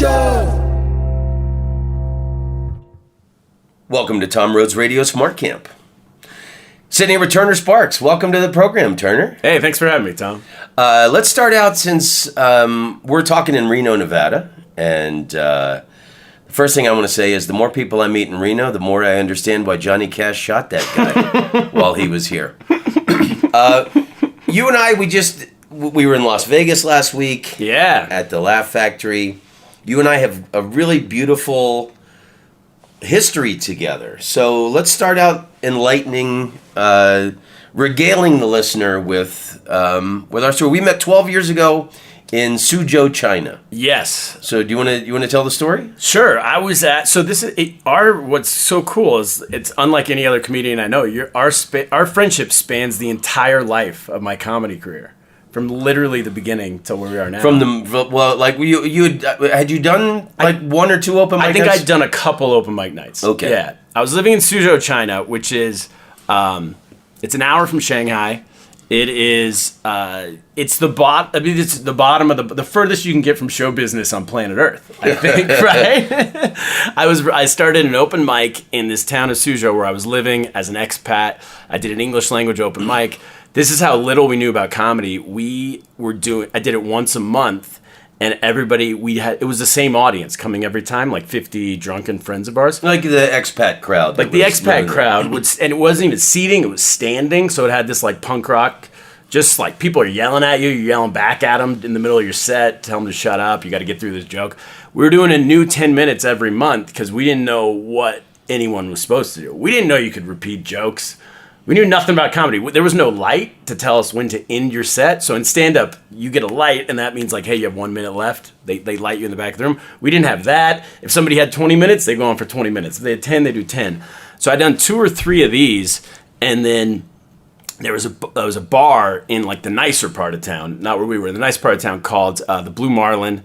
Show. Welcome to Tom Rhodes Radio Smart Camp. Sitting here with Turner Sparks. Welcome to the program, Turner. Hey, thanks for having me, Tom. Let's start out since we're talking in Reno, Nevada. And the first thing I want to say is the more people I meet in Reno, the more I understand why Johnny Cash shot that guy while he was here. You and I, we were in Las Vegas last week. Yeah. At the Laugh Factory. You and I have a really beautiful history together. So let's start out enlightening, regaling the listener with our story. We met 12 years ago in Suzhou, China. Yes. So do you want to tell the story? Sure. I was at, so this is what's so cool is it's unlike any other comedian I know. Our friendship spans the entire life of my comedy career. From literally the beginning till where we are now. Had you done one or two open mic nights? I think I'd done a couple open mic nights. Okay. Yeah. I was living in Suzhou, China, which is, it's an hour from Shanghai. It is, it's the bottom of the furthest you can get from show business on planet Earth, I think, right? I started an open mic in this town of Suzhou where I was living as an expat. I did an English language open mic. This is how little we knew about comedy. I did it once a month, and it was the same audience coming every time, like 50 drunken friends of ours. Like the expat crowd. Like the expat crowd, and it wasn't even seating, it was standing, so it had this like punk rock, just like people are yelling at you, you're yelling back at them in the middle of your set, tell them to shut up, you got to get through this joke. We were doing a new 10 minutes every month because we didn't know what anyone was supposed to do. We didn't know you could repeat jokes. We knew nothing about comedy. There was no light to tell us when to end your set. So in stand-up, you get a light, and that means like, hey, you have 1 minute left. They light you in the back of the room. We didn't have that. If somebody had 20 minutes, they go on for 20 minutes. If they had 10, they do 10. So I'd done 2 or 3 of these, and then there was a bar in like the nicer part of town, not where we were, the nice part of town called the Blue Marlin.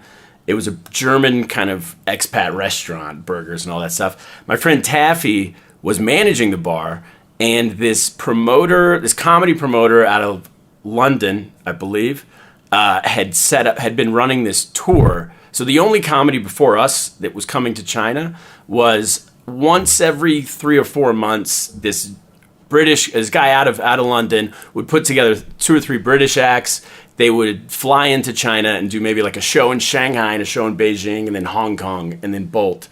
It was a German kind of expat restaurant, burgers and all that stuff. My friend Taffy was managing the bar, and this comedy promoter out of London, I believe, had been running this tour. So the only comedy before us that was coming to China was once every 3 or 4 months, this guy out of London would put together 2 or 3 British acts. They would fly into China and do maybe like a show in Shanghai and a show in Beijing and then Hong Kong and then bolt.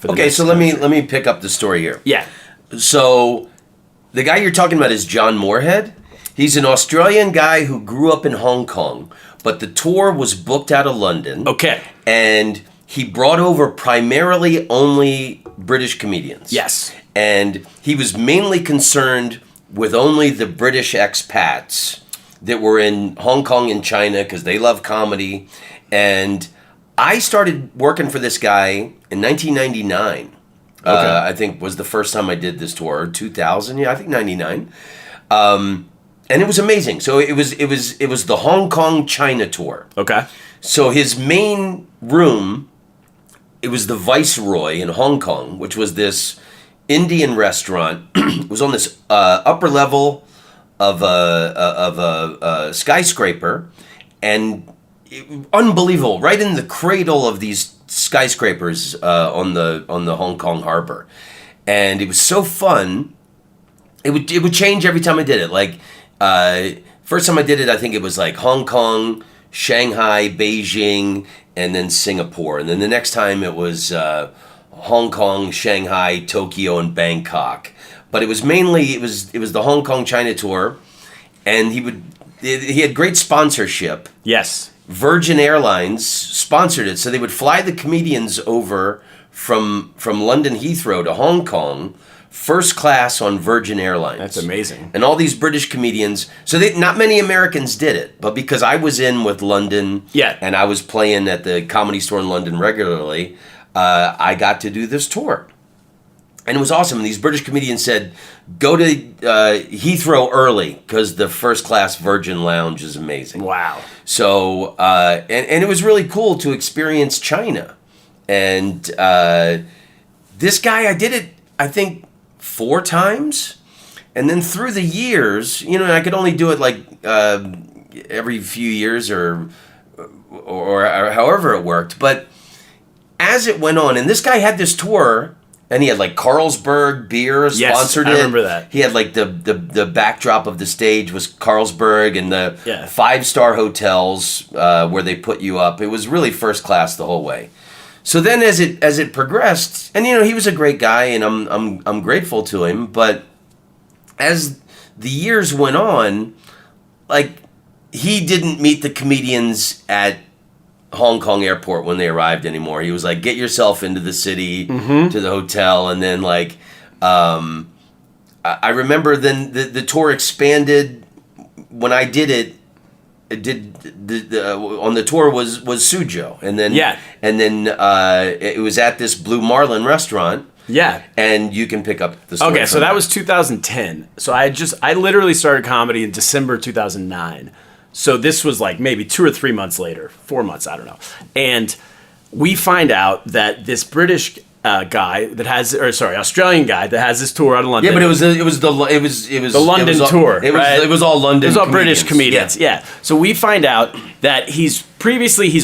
Okay, so let me pick up the story here. Yeah. So the guy you're talking about is John Moorhead. He's an Australian guy who grew up in Hong Kong, but the tour was booked out of London. Okay. And he brought over primarily only British comedians. Yes. And he was mainly concerned with only the British expats that were in Hong Kong and China because they love comedy. And I started working for this guy in 1999. Okay. I think was the first time I did this tour, 2000. Yeah, I think 99. And it was amazing. So it was the Hong Kong China tour. Okay. So his main room, it was the Viceroy in Hong Kong, which was this Indian restaurant. It was on this upper level of a skyscraper, and unbelievable, right in the cradle of these skyscrapers on the Hong Kong harbor. And it was so fun. It would change every time I did it. Like first time I did it, I think it was like Hong Kong, Shanghai, Beijing, and then Singapore. And then the next time it was Hong Kong, Shanghai, Tokyo, and Bangkok. But it was mainly it was the Hong Kong China tour, and he had great sponsorship. Yes. Virgin Airlines sponsored it, so they would fly the comedians over from London Heathrow to Hong Kong, first class on Virgin Airlines. That's amazing. And all these British comedians, so not many Americans did it, but because I was in with London, yeah, and I was playing at the Comedy Store in London regularly, I got to do this tour. And it was awesome. And these British comedians said, go to Heathrow early because the first class Virgin Lounge is amazing. Wow. So, and it was really cool to experience China. And this guy, I did it, I think, 4 times. And then through the years, I could only do it like every few years or however it worked. But as it went on, and this guy had this tour, and he had like Carlsberg beer sponsored it. I remember that. He had like the backdrop of the stage was Carlsberg and the 5-star hotels where they put you up. It was really first class the whole way. So then as it progressed, and he was a great guy, and I'm grateful to him, but as the years went on, like, he didn't meet the comedians at Hong Kong airport when they arrived anymore. He was like, get yourself into the city, to the hotel, and then like, I remember then the tour expanded. When I did it, on the tour was Suzhou, and then it was at this Blue Marlin restaurant. Yeah. And you can pick up the story. Okay, so that was 2010. So I literally started comedy in December 2009. So this was like maybe 2 or 3 months later, 4 months, I don't know. And we find out that this British guy that has, Australian guy that has this tour out of London. Yeah, but it was the London tour. It was all London. It was all British comedians. Yeah. So we find out that he's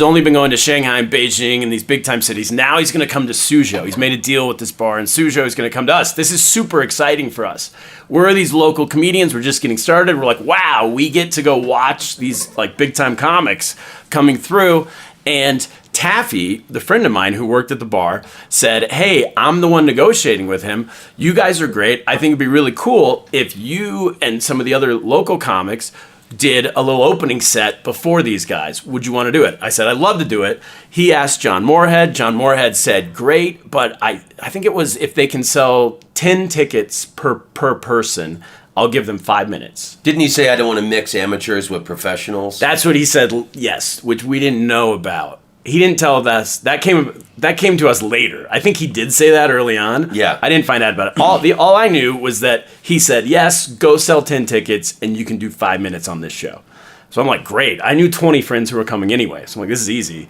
only been going to Shanghai and Beijing and these big time cities. Now he's going to come to Suzhou. He's made a deal with this bar in Suzhou. He's going to come to us. This is super exciting for us. We're these local comedians. We're just getting started. We're like, wow, we get to go watch these like big time comics coming through. And Taffy, the friend of mine who worked at the bar, said, hey, I'm the one negotiating with him. You guys are great. I think it'd be really cool if you and some of the other local comics did a little opening set before these guys. Would you want to do it? I said, I'd love to do it. He asked John Moorhead. John Moorhead said, great, but I think it was if they can sell 10 tickets per person, I'll give them 5 minutes. Didn't he say I don't want to mix amateurs with professionals? That's what he said, yes, which we didn't know about. He didn't tell us. That came to us later. I think he did say that early on. Yeah. I didn't find out about it. All I knew was that he said, yes, go sell 10 tickets and you can do 5 minutes on this show. So I'm like, great. I knew 20 friends who were coming anyway. So I'm like, this is easy.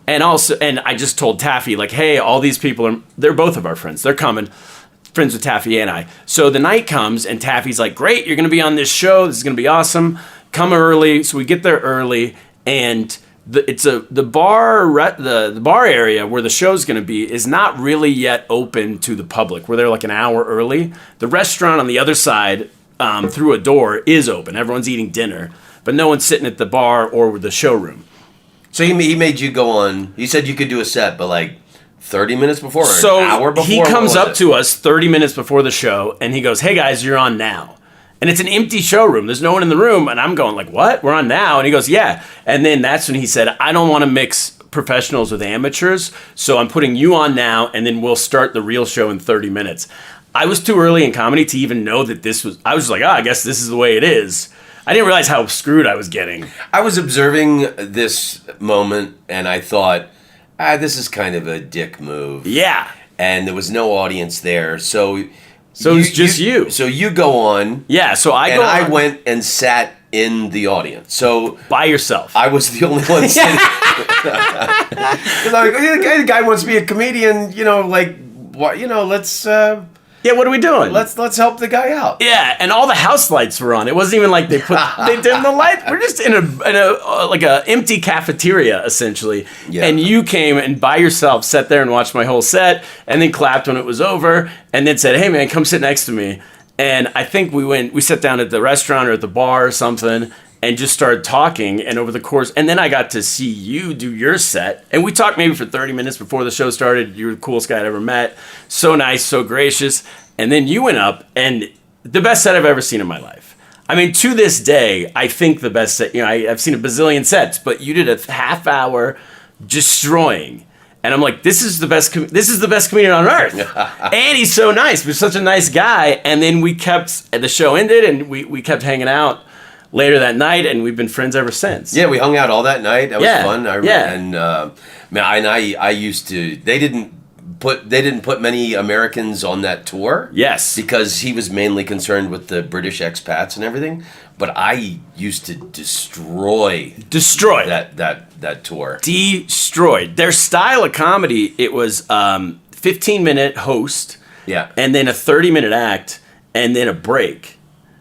And I just told Taffy, like, hey, all these people they're both of our friends. They're coming. Friends with Taffy and I. So the night comes and Taffy's like, great, you're going to be on this show. This is going to be awesome. Come early. So we get there early, and the bar area where the show's going to be is not really yet open to the public. We're there like an hour early. The restaurant on the other side, through a door, is open. Everyone's eating dinner, but no one's sitting at the bar or the showroom. So he made you go on. He said you could do a set, but like 30 minutes before or an hour before? He comes up to us 30 minutes before the show, and he goes, hey guys, you're on now. And it's an empty showroom. There's no one in the room. And I'm going like, what? We're on now? And he goes, yeah. And then that's when he said, I don't want to mix professionals with amateurs, so I'm putting you on now, and then we'll start the real show in 30 minutes. I was too early in comedy to even know that I was just like, I guess this is the way it is. I didn't realize how screwed I was getting. I was observing this moment, and I thought, this is kind of a dick move. Yeah. And there was no audience there, so it was just you. So you go on. Yeah, so I went and sat in the audience. So by yourself. I was the only one sitting. Because like, the guy wants to be a comedian, let's... yeah, what are we doing? Let's help the guy out. Yeah, and all the house lights were on. It wasn't even like they dimmed the light. We're just in a empty cafeteria essentially. Yeah. And you came and by yourself sat there and watched my whole set, and then clapped when it was over, and then said, "Hey man, come sit next to me." And I think we sat down at the restaurant or at the bar or something, and just started talking. And over the course, and then I got to see you do your set, and we talked maybe for 30 minutes before the show started. You were the coolest guy I'd ever met. So nice, so gracious. And then you went up, and the best set I've ever seen in my life. I mean, to this day, I think the best set. I've seen a bazillion sets, but you did a half hour destroying. And I'm like, this is the best comedian on earth. And he's so nice. He's such a nice guy. And then the show ended, and we kept hanging out later that night, and we've been friends ever since. Yeah, we hung out all that night. That was fun. And I used to. They didn't put many Americans on that tour. Yes, because he was mainly concerned with the British expats and everything. But I used to destroy that tour. Destroyed their style of comedy. It was 15-minute host, yeah, and then a 30-minute act, and then a break.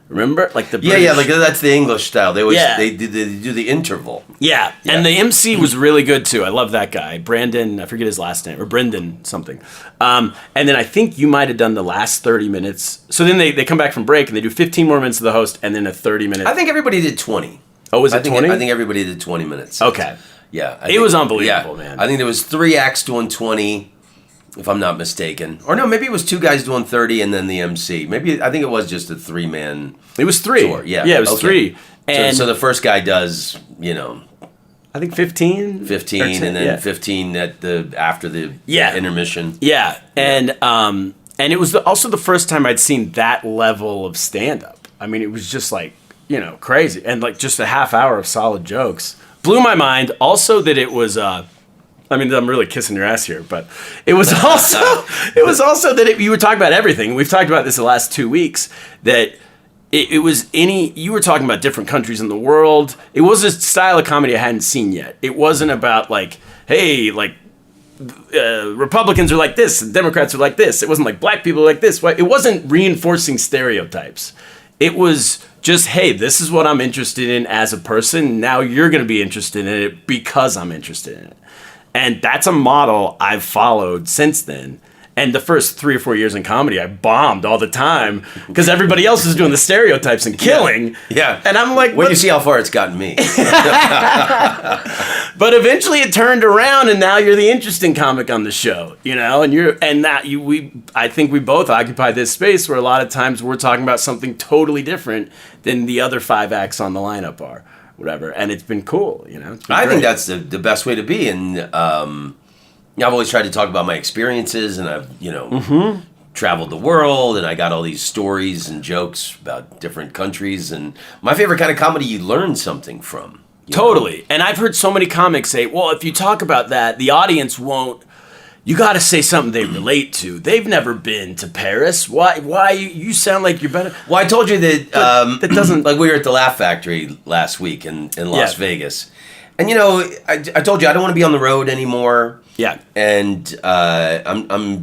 Remember, like the Yeah, British. yeah, like that's the English style. They always Yeah. they do the interval. Yeah, and the MC was really good too. I love that guy, Brandon. I forget his last name, or Brendan something. And then I think you might have done the last 30 minutes. So then they come back from break and they do 15 more minutes of the host, and then a 30-minute. I think everybody did 20. Oh, was it 20? I think everybody did 20 minutes. Okay. Yeah, It was unbelievable, man. I think there was 3 acts doing 20, if I'm not mistaken. Or no, maybe it was 2 guys doing 30 and then the MC. Maybe I think it was just a 3-man. It was 3. tour. Yeah, it was 3. And so the first guy does, I think 15. 15, or 10, and then yeah. 15 after the intermission. Yeah, and it was also the first time I'd seen that level of stand-up. I mean, it was just like, crazy. And like just a half hour of solid jokes. Blew my mind. Also that it was, I mean, I'm really kissing your ass here, but it was also, that you were talking about everything. We've talked about this the last 2 weeks, that it was you were talking about different countries in the world. It was a style of comedy I hadn't seen yet. It wasn't about like, hey, like, Republicans are like this and Democrats are like this. It wasn't like black people are like this. It wasn't reinforcing stereotypes. It was just, hey, this is what I'm interested in as a person. Now you're going to be interested in it because I'm interested in it. And that's a model I've followed since then. And the first 3 or 4 years in comedy, I bombed all the time because everybody else was doing the stereotypes and killing. Yeah. And I'm like, when you see how far it's gotten me. But eventually it turned around, and now you're the interesting comic on the show, and I think we both occupy this space where a lot of times we're talking about something totally different than the other 5 acts on the lineup are, whatever. And it's been cool, It's been I think great. that's the best way to be, and I've always tried to talk about my experiences, and I've traveled the world, and I got all these stories and jokes about different countries, and my favorite kind of comedy you learn something from. Totally. And I've heard so many comics say, well, if you talk about that, the audience won't. You got to say something they relate to. They've never been to Paris. Why you sound like you're better? Well, I told you that that doesn't. like we were at the Laugh Factory last week in Las Yeah. Vegas, and I told you I don't want to be on the road anymore. Yeah. And I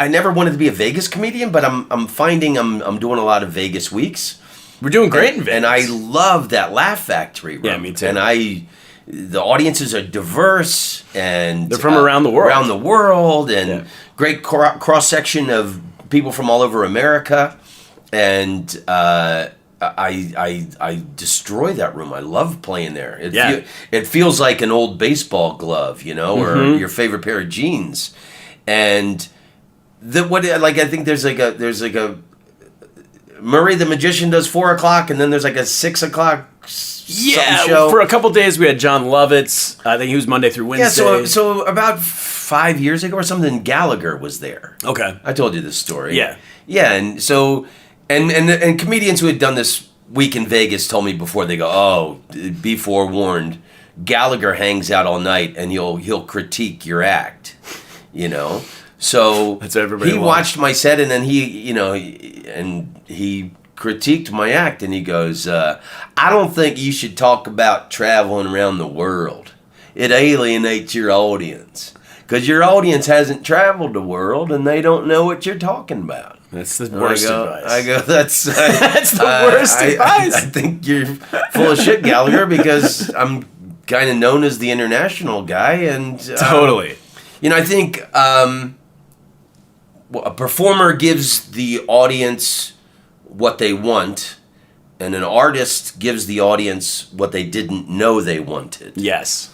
never wanted to be a Vegas comedian, but I'm finding I'm doing a lot of Vegas weeks. We're doing great in Vegas. And I love that Laugh Factory room. Yeah, me too. And the audiences are diverse, and They're from around the world. Around the world, and Yeah. great cross section of people from all over America. And I destroy that room. I love playing there. It feels like an old baseball glove, or your favorite pair of jeans. And I think there's like a Murray the Magician does 4:00, and then there's like a 6:00 show. For a couple days we had John Lovitz. I think he was Monday through Wednesday. Yeah, so about 5 years ago or something, Gallagher was there. Okay. I told you this story. Yeah. Yeah, and so and comedians who had done this week in Vegas told me before, they go, "Oh, be forewarned, Gallagher hangs out all night and he'll critique your act." So That's what everybody he wants. watched my set, and then he critiqued my act, and he goes, "I don't think you should talk about traveling around the world. It alienates your audience because your audience hasn't traveled the world and they don't know what you're talking about." That's the worst advice. I go, that's That's the worst advice. I think you're full of shit, Gallagher, because I'm kind of known as the international guy, and Totally. I think a performer gives the audience what they want, and an artist gives the audience what they didn't know they wanted. Yes.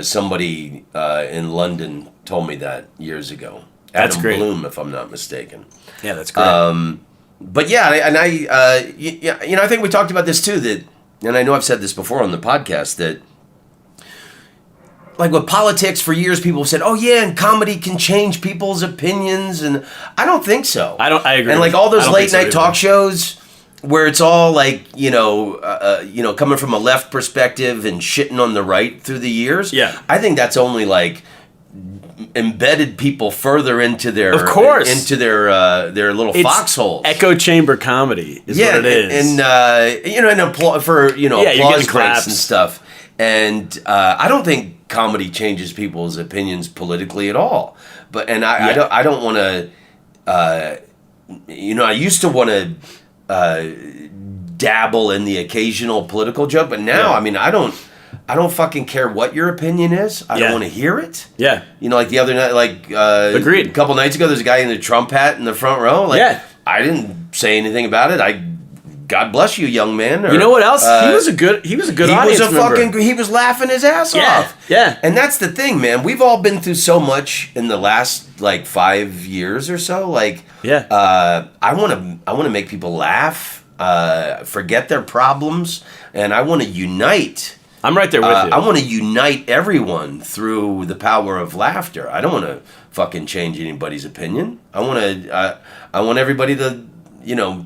Somebody in London told me that years ago. That's Adam great. Bloom, if I'm not mistaken. Yeah, that's great. But yeah, I think we talked about this too. That, and I know I've said this before on the podcast, that like with politics, for years people have said, "Oh yeah, and comedy can change people's opinions," and I don't think so. I agree. And like all I those don't late think so night either. talk shows where it's all like coming from a left perspective and shitting on the right through the years. Yeah. I think that's only like embedded people further into their their little It's foxholes. Echo chamber comedy is what it is. And applause for you're applause getting breaks claps. and stuff. And I don't think comedy changes people's opinions politically at all. But I don't want to. I used to want to dabble in the occasional political joke, but now, I mean, I don't fucking care what your opinion is. I don't want to hear it. Yeah. You know, like the other night, like Agreed. a couple nights ago, there's a guy in the Trump hat in the front row. Like, I didn't say anything about it. God bless you, young man. Or, you know what else? He was a good audience member. He was laughing his ass off. Yeah. And that's the thing, man. We've all been through so much in the last like 5 years or so. Like, I want to make people laugh, forget their problems, and I want to unite. I'm right there with you. I want to unite everyone through the power of laughter. I don't want to fucking change anybody's opinion. I want everybody to,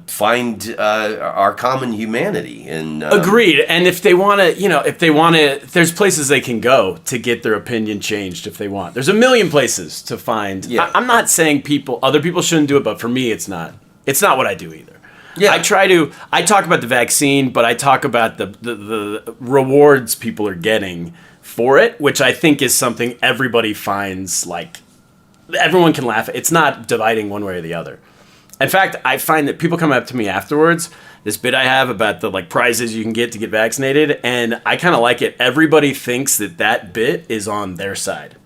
find our common humanity. And agreed. And if they want to, there's places they can go to get their opinion changed if they want. There's a million places to find. Yeah. I'm not saying other people shouldn't do it, but for me, it's not what I do either. Yeah. I talk about the vaccine, but I talk about the rewards people are getting for it, which I think is something everybody finds, like, everyone can laugh at. It's not dividing one way or the other. In fact, I find that people come up to me afterwards, this bit I have about the like prizes you can get to get vaccinated, and I kind of like it. Everybody thinks that bit is on their side.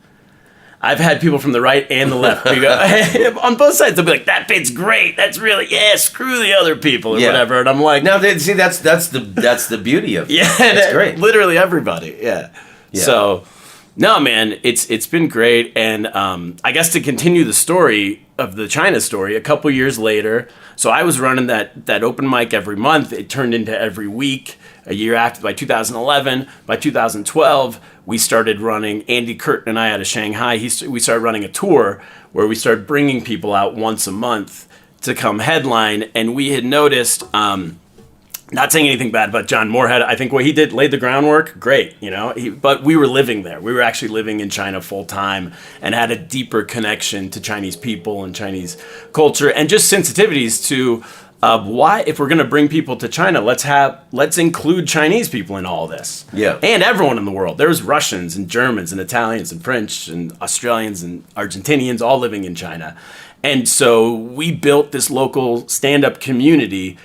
I've had people from the right and the left. We go, on both sides, they'll be like, that bit's great. That's really, screw the other people or whatever. And I'm like... Now, see, that's the beauty of it. Yeah, that's great. Literally everybody, yeah. So, no, man, it's been great. And I guess to continue the story of the China story, a couple years later, so I was running that open mic every month. It turned into every week. A year after, by 2011, by 2012, we started running, Andy Curtin and I out of Shanghai, we started running a tour where we started bringing people out once a month to come headline. And we had noticed, not saying anything bad about John Moorhead, I think what he did, laid the groundwork, great, but we were living there. We were actually living in China full time and had a deeper connection to Chinese people and Chinese culture and just sensitivities to why, if we're going to bring people to China, let's include Chinese people in all this. Yeah. And everyone in the world. There's Russians and Germans and Italians and French and Australians and Argentinians all living in China. And so we built this local stand-up community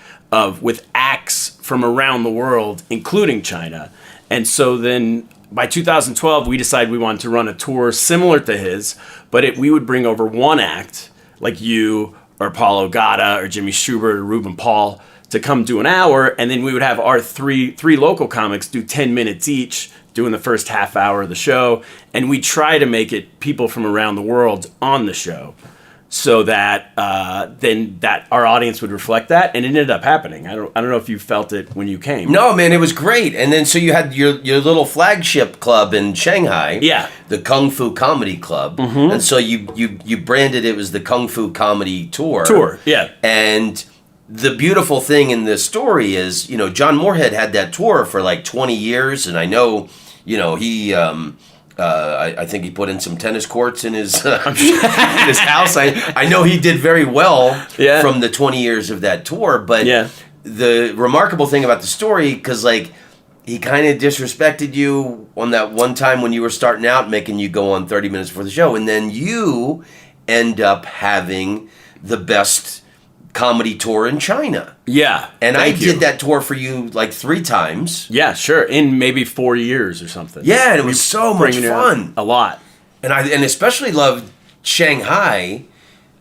with acts from around the world, including China. And so then by 2012, we decided we wanted to run a tour similar to his, but we would bring over one act, like you or Paulo Gatta or Jimmy Schubert or Ruben Paul, to come do an hour, and then we would have our three local comics do 10 minutes each, doing the first half hour of the show, and we try to make it people from around the world on the show, so that then that our audience would reflect that, and it ended up happening. I don't know if you felt it when you came. No, man, it was great. And then so you had your little flagship club in Shanghai, the Kung Fu Comedy Club, and so you branded it was the Kung Fu Comedy Tour. And the beautiful thing in this story is, John Moorhead had that tour for like 20 years, and I know, he. I think he put in some tennis courts in his in his house. I know he did very well from the 20 years of that tour. But the remarkable thing about the story, because like he kind of disrespected you on that one time when you were starting out, making you go on 30 minutes before the show, and then you end up having the best comedy tour in China. Yeah. And I did that tour for you like 3 times. Yeah, sure. In maybe 4 years or something. Yeah, and it was so much fun. A lot. And I especially loved Shanghai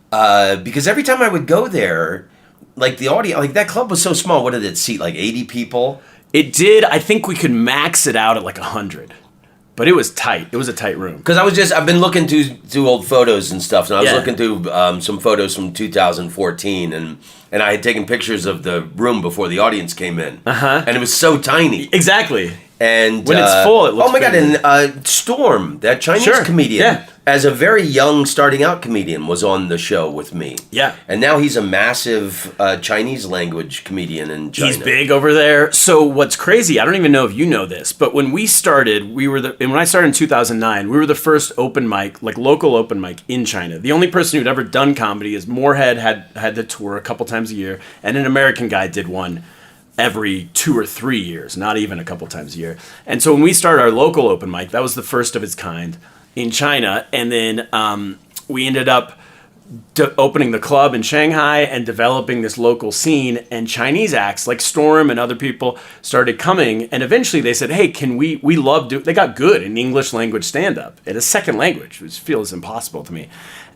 because every time I would go there, like the audience, like that club was so small. What did it seat? Like 80 people? It did. I think we could max it out at like 100. But it was tight. It was a tight room. Because I've been looking through old photos and stuff, and I was looking through some photos from 2014, and I had taken pictures of the room before the audience came in, and it was so tiny. Exactly. And when it's full, it looks. Oh my god! And Storm, that Chinese comedian, as a very young, starting out comedian, was on the show with me. Yeah. And now he's a massive Chinese language comedian in China. He's big over there. So what's crazy? I don't even know if you know this, but when we started, and when I started in 2009, we were the first open mic, like local open mic in China. The only person who'd ever done comedy is Moorhead had the tour a couple times a year, and an American guy did one every 2 or 3 years, not even a couple times a year. And so when we started our local open mic, that was the first of its kind in China. And then we ended up opening the club in Shanghai and developing this local scene, and Chinese acts like Storm and other people started coming, and eventually they said, hey, can we love they got good in English language stand-up in a second language, which feels impossible to me.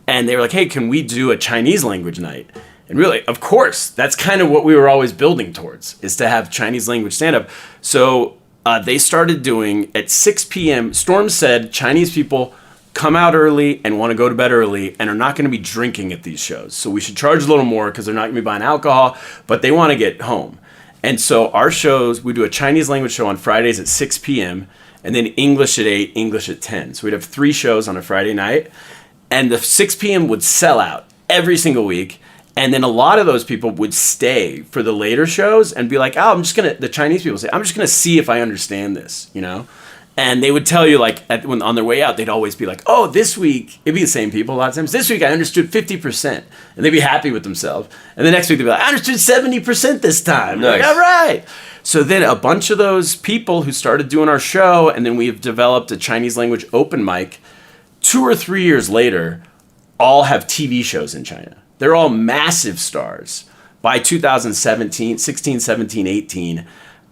And they were like, hey, can we do a Chinese language night? And really, of course, that's kind of what we were always building towards, is to have Chinese language stand-up. So they started doing at 6 p.m. Storm said Chinese people come out early and want to go to bed early and are not going to be drinking at these shows. So we should charge a little more because they're not going to be buying alcohol, but they want to get home. And so our shows, we do a Chinese language show on Fridays at 6 p.m. and then English at 8, English at 10. So we'd have 3 shows on a Friday night, and the 6 p.m. would sell out every single week. And then a lot of those people would stay for the later shows and be like, oh, the Chinese people say, I'm just going to see if I understand this, you know? And they would tell you, like, when on their way out, they'd always be like, oh, this week, it'd be the same people a lot of times. This week, I understood 50%. And they'd be happy with themselves. And the next week, they'd be like, I understood 70% this time. Nice. Like, all right. So then a bunch of those people who started doing our show, and then we've developed a Chinese language open mic, 2 or 3 years later, all have TV shows in China. They're all massive stars. By 2017, 16, 17, 18,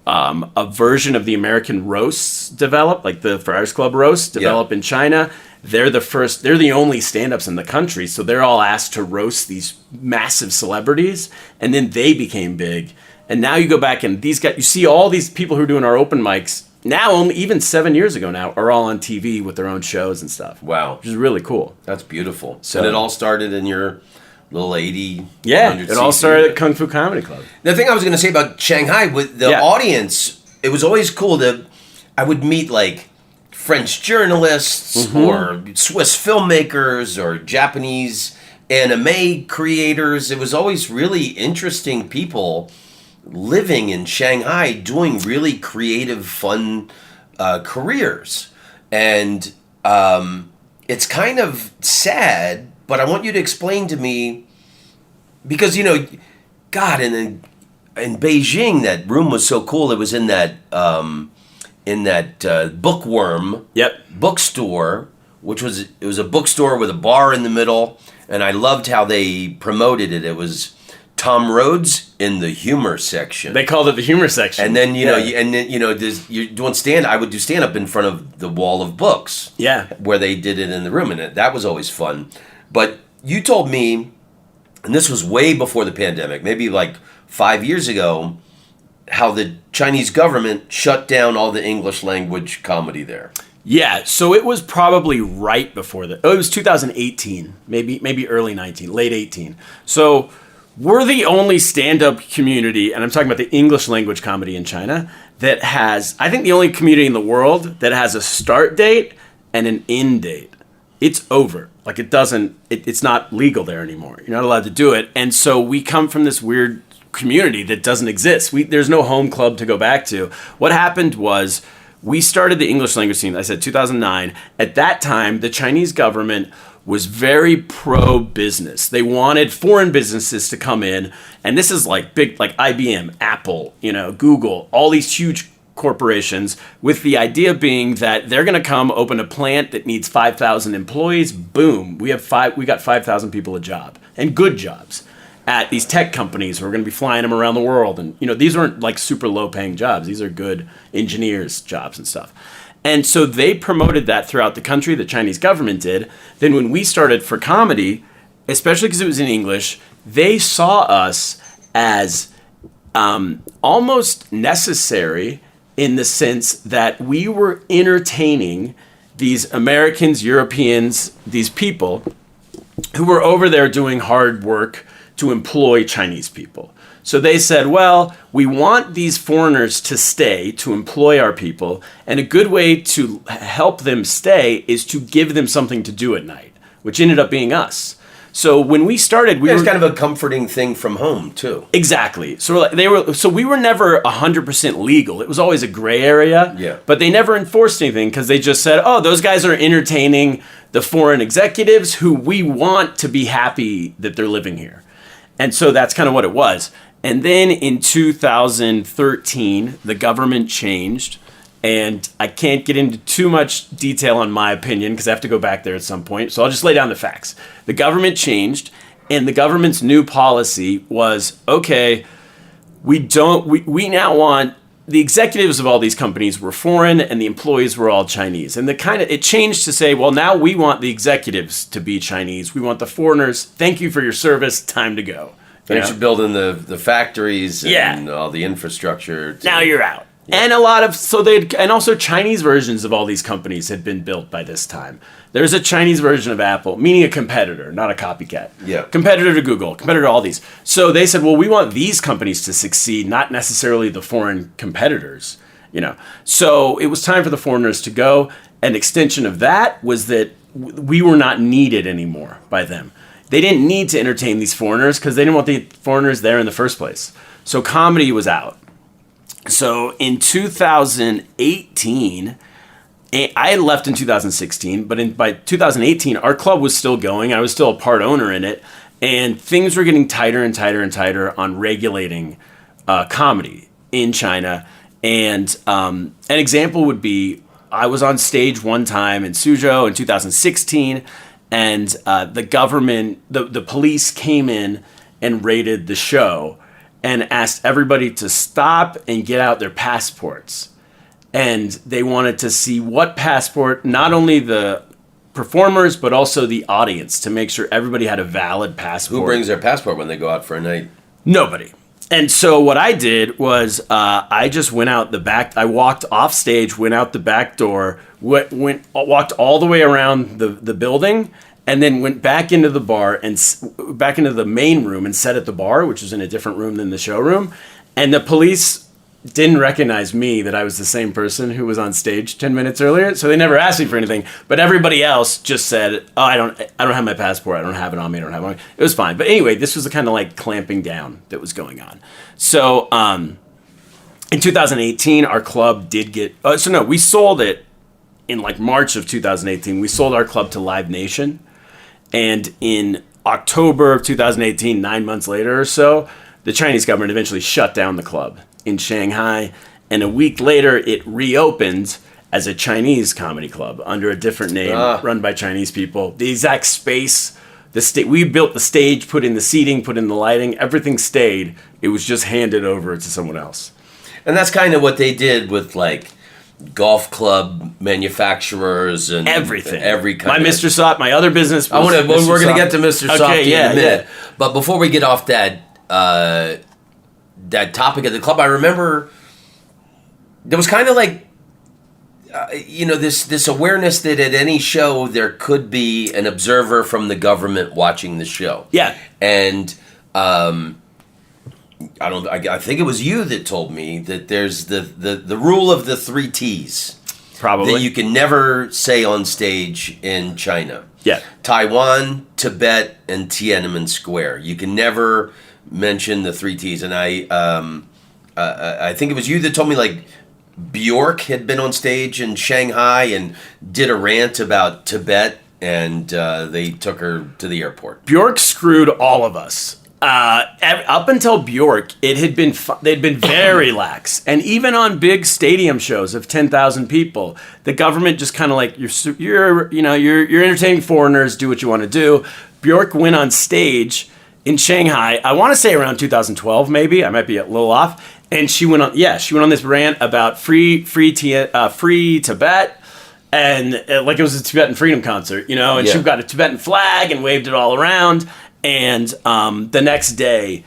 a version of the American roasts developed, like the Friars Club roasts develop in China. They're the only stand-ups in the country, so they're all asked to roast these massive celebrities, and then they became big. And now you go back and these guys, you see all these people who are doing our open mics now, only even 7 years ago now, are all on TV with their own shows and stuff. Wow. Which is really cool. That's beautiful. So, and it all started in your little 80. Yeah, it all started at Kung Fu Comedy Club. The thing I was going to say about Shanghai, with the audience, it was always cool I would meet like French journalists or Swiss filmmakers or Japanese anime creators. It was always really interesting people living in Shanghai doing really creative, fun careers. And it's kind of sad, but I want you to explain to me, because, you know, God, in Beijing, that room was so cool. It was in that Bookworm bookstore, it was a bookstore with a bar in the middle, and I loved how they promoted it. It was Tom Rhodes in the humor section. They called it the humor section. And then, you're doing I would do stand-up in front of the wall of books. Yeah. Where they did it in the room, and that was always fun. But you told me, and this was way before the pandemic, maybe like 5 years ago, how the Chinese government shut down all the English language comedy there. Yeah, so it was probably right before that. It was 2018, maybe early 19, late 18. So we're the only stand-up community, and I'm talking about the English language comedy in China, that has, I think the only community in the world that has a start date and an end date. It's over. Like it's not legal there anymore. You're not allowed to do it. And so we come from this weird community that doesn't exist. There's no home club to go back to. What happened was we started the English language scene, I said 2009. At that time, the Chinese government was very pro-business. They wanted foreign businesses to come in. And this is like big, like IBM, Apple, Google, all these huge corporations, with the idea being that they're going to come open a plant that needs 5,000 employees. Boom, we got 5,000 people a job, and good jobs at these tech companies who are going to be flying them around the world. And these aren't like super low paying jobs. These are good engineers jobs and stuff. And so they promoted that throughout the country. The Chinese government did. Then when we started for comedy, especially because it was in English, they saw us as almost necessary, in the sense that we were entertaining these Americans, Europeans, these people who were over there doing hard work to employ Chinese people. So they said, well, we want these foreigners to stay, to employ our people, and a good way to help them stay is to give them something to do at night, which ended up being us. So when we started, it was kind of a comforting thing from home too. Exactly. So we were never 100% legal. It was always a gray area. Yeah. But they never enforced anything because they just said, "Oh, those guys are entertaining the foreign executives who we want to be happy that they're living here." And so that's kind of what it was. And then in 2013, the government changed, And I can't get into too much detail on my opinion because I have to go back there at some point. So I'll just lay down the facts. The government changed, and the government's new policy was, okay, we now want the executives of all these companies were foreign and the employees were all Chinese. And it changed to say, well, now we want the executives to be Chinese. We want the foreigners. Thank you for your service. Time to go. Finish building the factories and all the infrastructure. Now you're out. Yeah. And and also Chinese versions of all these companies had been built by this time. There's a Chinese version of Apple, meaning a competitor, not a copycat. Yeah. Competitor to Google, competitor to all these. So they said, well, we want these companies to succeed, not necessarily the foreign competitors, So it was time for the foreigners to go. An extension of that was that we were not needed anymore by them. They didn't need to entertain these foreigners because they didn't want the foreigners there in the first place. So comedy was out. So in 2018, I had left in 2016, but by 2018, our club was still going. I was still a part owner in it, and things were getting tighter and tighter and tighter on regulating comedy in China. And an example would be, I was on stage one time in Suzhou in 2016, and the government, the police came in and raided the show and asked everybody to stop and get out their passports. And they wanted to see what passport, not only the performers, but also the audience, to make sure everybody had a valid passport. Who brings their passport when they go out for a night? Nobody. And so what I did was I just went out the back. I walked off stage, went out the back door, walked all the way around the building, and then went back into the bar and back into the main room and sat at the bar, which was in a different room than the showroom. And the police didn't recognize me, that I was the same person who was on stage 10 minutes earlier. So they never asked me for anything. But everybody else just said, oh, I don't have my passport. I don't have it on me. It was fine. But anyway, this was the kind of like clamping down that was going on. So in 2018, our club did get... we sold it in like March of 2018. We sold our club to Live Nation. And in October of 2018, 9 months later or so, the Chinese government eventually shut down the club in Shanghai. And a week later, it reopened as a Chinese comedy club under a different name, run by Chinese people. The exact space, we built the stage, put in the seating, put in the lighting, everything stayed. It was just handed over to someone else. And that's kind of what they did with like golf club manufacturers and everything. Every kind my Mr. Soft, my other business. We're going to get to Mr. Softee in a minute. Yeah. But before we get off that topic of the club, I remember there was kind of like this awareness that at any show there could be an observer from the government watching the show. Yeah, and I think it was you that told me that there's the rule of the 3 T's. Probably. That you can never say on stage in China. Yeah. Taiwan, Tibet, and Tiananmen Square. You can never mention the 3 T's. And I think it was you that told me like Bjork had been on stage in Shanghai and did a rant about Tibet, and they took her to the airport. Bjork screwed all of us. Up until Bjork, they'd been very lax, and even on big stadium shows of 10,000 people, the government just kind of like you're entertaining foreigners, do what you want to do. Bjork went on stage in Shanghai. I want to say around 2012, maybe. I might be a little off. And she went on this rant about free Tibet. And like it was a Tibetan freedom concert, and she got a Tibetan flag and waved it all around. And the next day,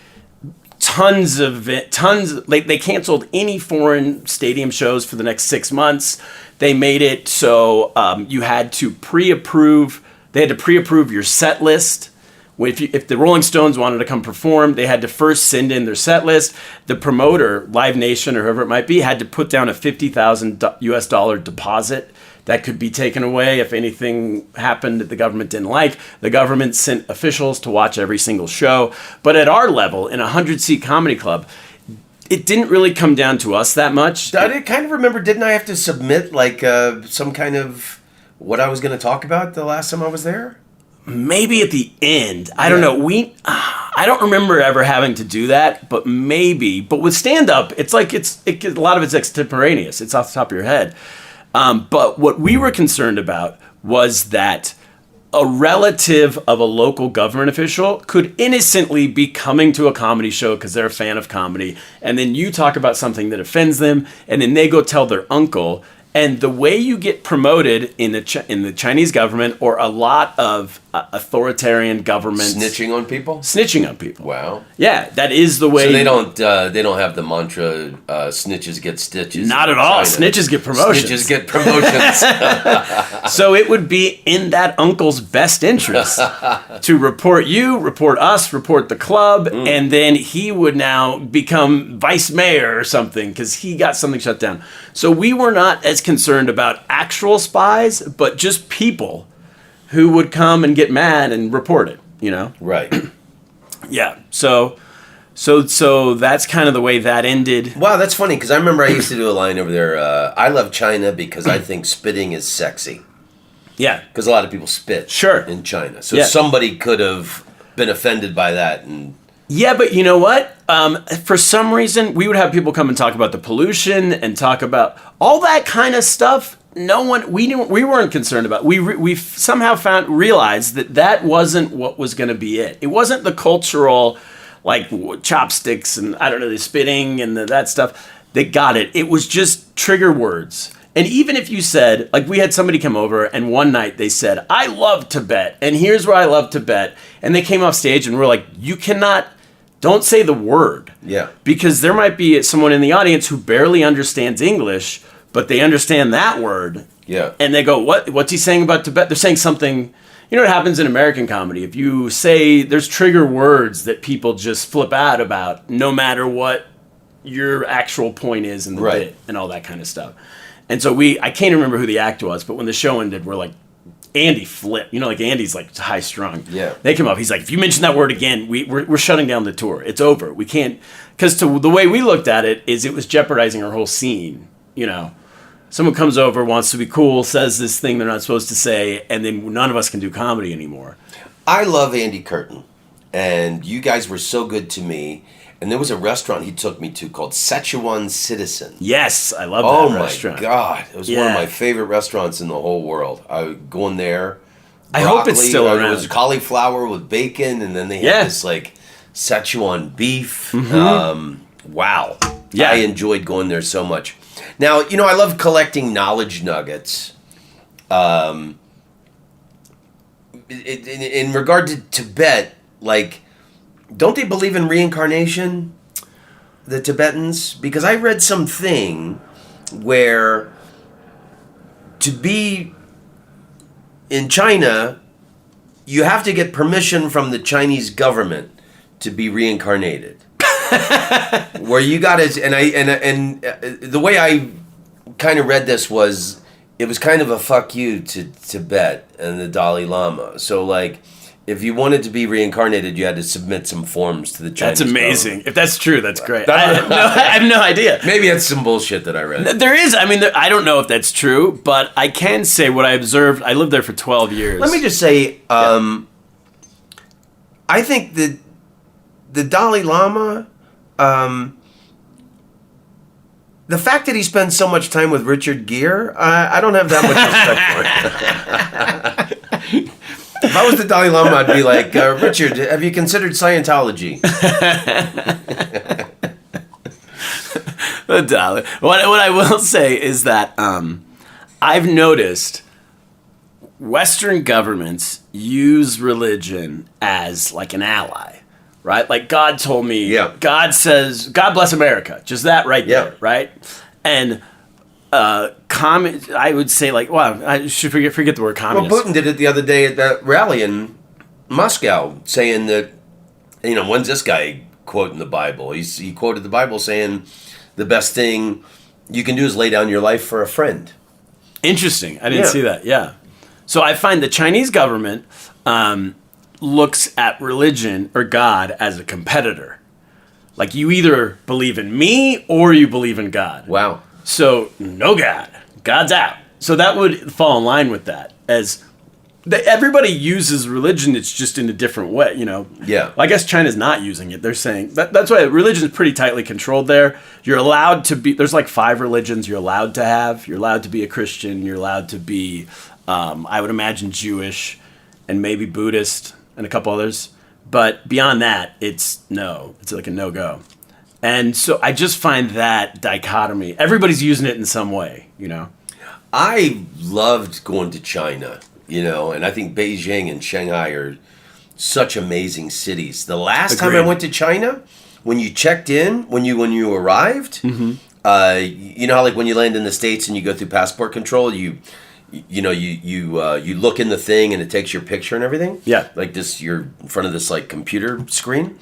they canceled any foreign stadium shows for the next 6 months. They made it so you had to pre-approve. They had to pre-approve your set list. If the Rolling Stones wanted to come perform, they had to first send in their set list. The promoter, Live Nation or whoever it might be, had to put down a $50,000 deposit that could be taken away if anything happened that the government didn't like. The government sent officials to watch every single show. But at our level, in a 100-seat comedy club, it didn't really come down to us that much. I kind of remember, didn't I have to submit like some kind of what I was going to talk about the last time I was there? Maybe at the end. I don't know. I don't remember ever having to do that, but maybe. But with stand-up, it's like a lot of it's extemporaneous. It's off the top of your head. But what we were concerned about was that a relative of a local government official could innocently be coming to a comedy show because they're a fan of comedy, and then you talk about something that offends them, and then they go tell their uncle. And the way you get promoted in the Chinese government, or a lot of authoritarian governments, Snitching on people? snitching on people. Wow. Yeah, that is the way. So they don't have the mantra snitches get stitches. Not at in all. China. Snitches get promotions. Snitches get promotions. So it would be in that uncle's best interest to report you, report us, report the club, and then he would now become vice mayor or something because he got something shut down. So we were not as concerned about actual spies, but just people who would come and get mad and report it, you know? Right. Yeah. So that's kind of the way that ended. Wow, that's funny because I remember I used to do a line over there. I love China because I think spitting is sexy. Yeah. Because a lot of people spit Sure. in China. So Yeah. somebody could have been offended by that. And Yeah, but you know what? For some reason, we would have people come and talk about the pollution and talk about all that kind of stuff. We weren't concerned about. We somehow realized that wasn't what was going to be it. It wasn't the cultural, like chopsticks and I don't know, the spitting and that stuff that got it. It was just trigger words. And even if you said, like we had somebody come over and one night they said, I love Tibet and here's where I love Tibet. And they came off stage and we're like, don't say the word. Yeah. Because there might be someone in the audience who barely understands English, but they understand that word. Yeah. And they go, what's he saying about Tibet? They're saying something. You know what happens in American comedy? If you say there's trigger words that people just flip out about, no matter what your actual point is in the Right. bit and all that kind of stuff. And so I can't remember who the act was, but when the show ended, we're like, Andy flipped. You know, like Andy's like high strung. Yeah. They come up. He's like, if you mention that word again, we're shutting down the tour. It's over. We can't, because the way we looked at it is it was jeopardizing our whole scene. You know, someone comes over, wants to be cool, says this thing they're not supposed to say, and then none of us can do comedy anymore. I love Andy Curtin, and you guys were so good to me. And there was a restaurant he took me to called Szechuan Citizen. Yes, I love that restaurant. Oh my God. It was one of my favorite restaurants in the whole world. I would go in there. I hope it's still around. It was cauliflower with bacon, and then they had this like Szechuan beef. Wow. Yeah. I enjoyed going there so much. Now, you know, I love collecting knowledge nuggets. In regard to Tibet, like, don't they believe in reincarnation, the Tibetans? Because I read something where to be in China, you have to get permission from the Chinese government to be reincarnated. Where you got to, and the way I kind of read this was, it was kind of a fuck you to Tibet and the Dalai Lama. So like, if you wanted to be reincarnated, you had to submit some forms to the Chinese That's amazing. government. If that's true, that's great. I have no idea. Maybe that's some bullshit that I read. There is. I mean, I don't know if that's true, but I can say what I observed. I lived there for 12 years. Let me just say, I think that the Dalai Lama, the fact that he spends so much time with Richard Gere, I don't have that much respect for it. If I was the Dalai Lama, I'd be like, Richard, have you considered Scientology? The Dalai. What I will say is that I've noticed Western governments use religion as like an ally, right? Like God told me, God says, God bless America. Just that right there, right? And I would say like, well, I should forget the word communist. Well, Putin did it the other day at that rally in Moscow, saying that, you know, when's this guy quoting the Bible? He quoted the Bible saying the best thing you can do is lay down your life for a friend. Interesting. I didn't see that. Yeah. So I find the Chinese government looks at religion or God as a competitor. Like you either believe in me or you believe in God. Wow. So no God. God's out. So that would fall in line with that. As everybody uses religion. It's just in a different way, you know. Yeah. I guess China's not using it. They're saying that's why religion is pretty tightly controlled there. You're allowed to be. There's like 5 religions you're allowed to have. You're allowed to be a Christian. You're allowed to be, I would imagine, Jewish, and maybe Buddhist, and a couple others. But beyond that, it's like a no-go. And so I just find that dichotomy. Everybody's using it in some way, you know. I loved going to China, you know, and I think Beijing and Shanghai are such amazing cities. The last time I went to China, when you checked in, when you arrived, you know how like when you land in the States and you go through passport control, you look in the thing and it takes your picture and everything. Yeah, like this, you're in front of this like computer screen.